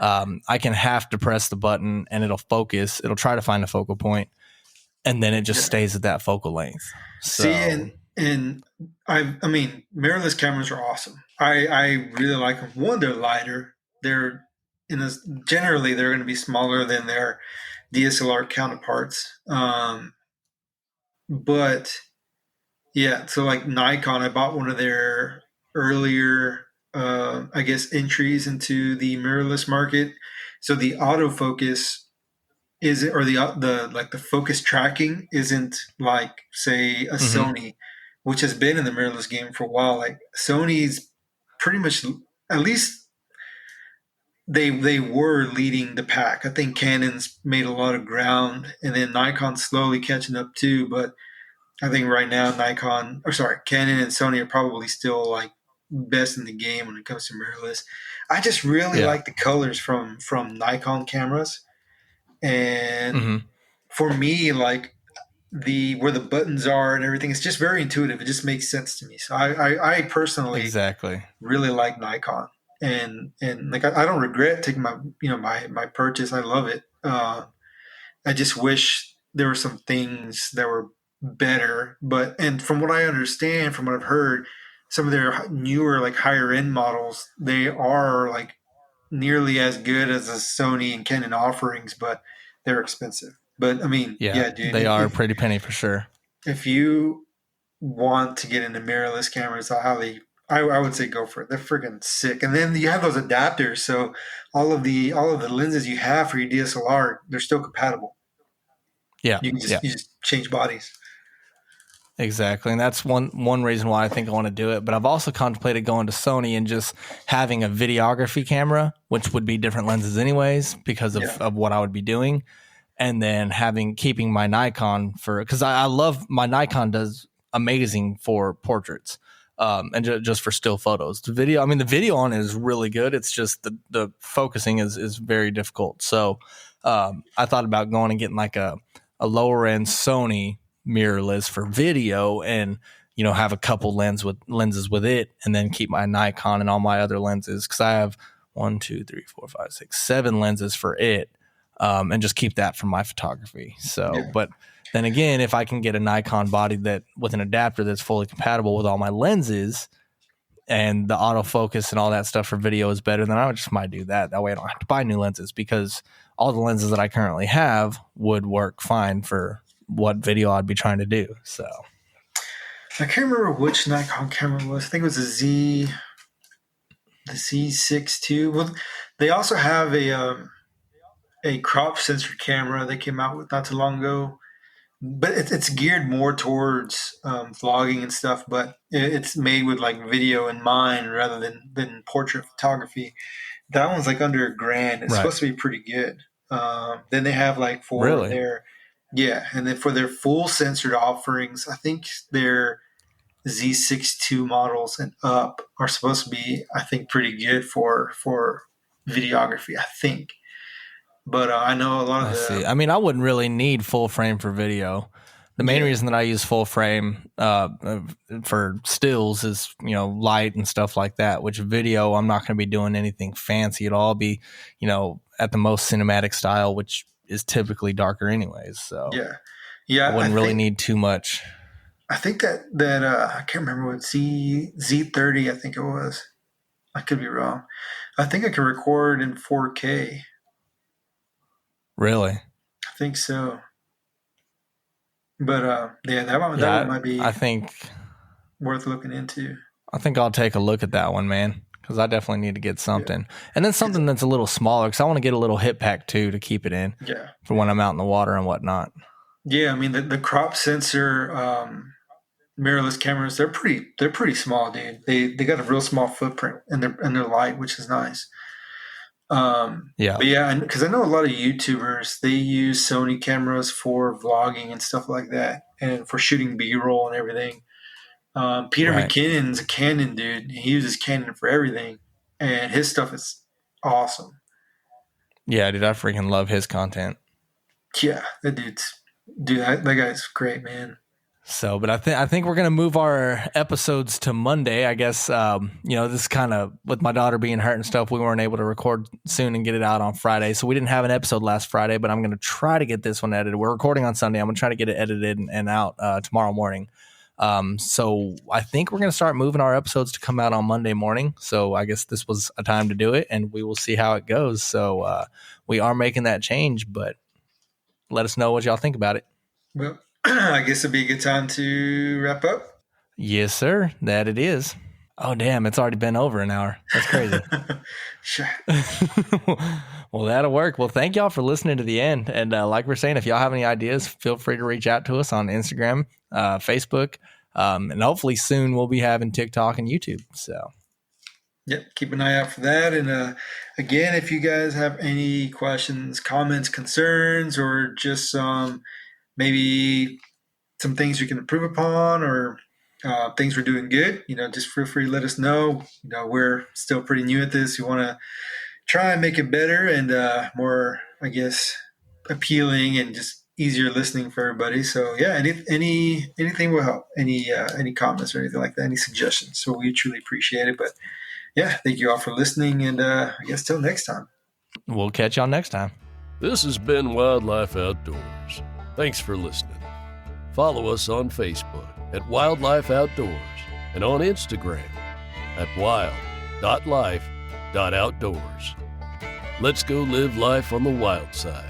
I can have to press the button and it'll focus. It'll try to find a focal point, and then it just stays at that focal length. So, see, and I mean, mirrorless cameras are awesome. I really like them. One, they're lighter. They're generally they're going to be smaller than their DSLR counterparts. But yeah, so like Nikon, I bought one of their earlier, I guess, entries into the mirrorless market. So the autofocus isn't, or the focus tracking isn't like, say, a Sony, which has been in the mirrorless game for a while. Like Sony's pretty much, at least they were leading the pack. I think Canon's made a lot of ground, and then Nikon's slowly catching up too. But I think right now Canon and Sony are probably still like best in the game when it comes to mirrorless. I just really like the colors from Nikon cameras, and for me, like where the buttons are and everything, it's just very intuitive. It just makes sense to me. So I personally really like Nikon, and like I don't regret taking my purchase. I love it. I just wish there were some things that were better, and from what I understand, from what I've heard, some of their newer, like higher end models, they are like nearly as good as the Sony and Canon offerings, but they're expensive. But I mean, dude, they are a pretty penny for sure. If you want to get into mirrorless cameras, I would say go for it. They're freaking sick. And then you have those adapters, so all of the lenses you have for your DSLR, they're still compatible. Yeah, you can just you just change bodies. Exactly, and that's one reason why I think I want to do it. But I've also contemplated going to Sony and just having a videography camera, which would be different lenses anyways because of what I would be doing, and then keeping my Nikon because I love my Nikon does amazing for portraits, and just for still photos. The video on it is really good. It's just the focusing is very difficult. So I thought about going and getting like a lower end Sony mirrorless for video, and have a couple lenses with it, and then keep my Nikon and all my other lenses, because I have 7 lenses for it, and just keep that for my photography. So but then again, if I can get a Nikon body that with an adapter that's fully compatible with all my lenses, and the autofocus and all that stuff for video is better, then I just might do that. That way I don't have to buy new lenses, because all the lenses that I currently have would work fine for what video I'd be trying to do. So I can't remember which Nikon camera it was. I think it was the Z6 II. Well, they also have a crop sensor camera they came out with not too long ago, but it's geared more towards vlogging and stuff, but it's made with like video in mind rather than portrait photography. That one's like under $1,000. It's supposed to be pretty good. Then they have like and then for their full censored offerings, I think their Z6 II models and up are supposed to be, I think, pretty good for videography, I think. But I know a lot of I mean, I wouldn't really need full frame for video. The main reason that I use full frame for stills is, light and stuff like that, which video, I'm not going to be doing anything fancy at all. I'll be, at the most cinematic style, which is typically darker anyways. So I wouldn't really need too much. I think that I can't remember what Z30. I think it was. I could be wrong. I think I can record in 4K. Really? I think so. But that one might be. I think worth looking into. I think I'll take a look at that one, man, because I definitely need to get something, and then something that's a little smaller because I want to get a little hip pack too to keep it in. Yeah. For when I'm out in the water and whatnot. Yeah, I mean the crop sensor mirrorless cameras, they're pretty small, dude. They got a real small footprint and they're light, which is nice. But yeah, because I know a lot of YouTubers, they use Sony cameras for vlogging and stuff like that, and for shooting B-roll and everything. Peter McKinnon's a Canon dude. He uses Canon for everything, and his stuff is awesome. Yeah, dude, I freaking love his content. Yeah, that guy's great, man. So, but I think we're gonna move our episodes to Monday. I guess this kind of with my daughter being hurt and stuff, we weren't able to record soon and get it out on Friday. So we didn't have an episode last Friday, but I'm gonna try to get this one edited. We're recording on Sunday. I'm gonna try to get it edited and out tomorrow morning. So I think we're going to start moving our episodes to come out on Monday morning. So I guess this was a time to do it, and we will see how it goes. So we are making that change, but let us know what y'all think about it. Well, I guess it'd be a good time to wrap up. Yes, sir. That it is. Oh, damn. It's already been over an hour. That's crazy. Sure. Well, that'll work. Well, thank y'all for listening to the end. And like we're saying, if y'all have any ideas, feel free to reach out to us on Instagram, Facebook, and hopefully soon we'll be having TikTok and YouTube. So, yep, keep an eye out for that. And again, if you guys have any questions, comments, concerns, or just maybe some things you can improve upon, or things we're doing good, just feel free to let us know. We're still pretty new at this. We want to try and make it better and more, I guess, appealing and just easier listening for everybody. So yeah, anything will help. Any comments or anything like that, any suggestions. So we truly appreciate it. But yeah, thank you all for listening, and I guess till next time. We'll catch y'all next time. This has been Wildlife Outdoors. Thanks for listening. Follow us on Facebook at Wildlife Outdoors and on Instagram at wild.life.outdoors. Let's go live life on the wild side.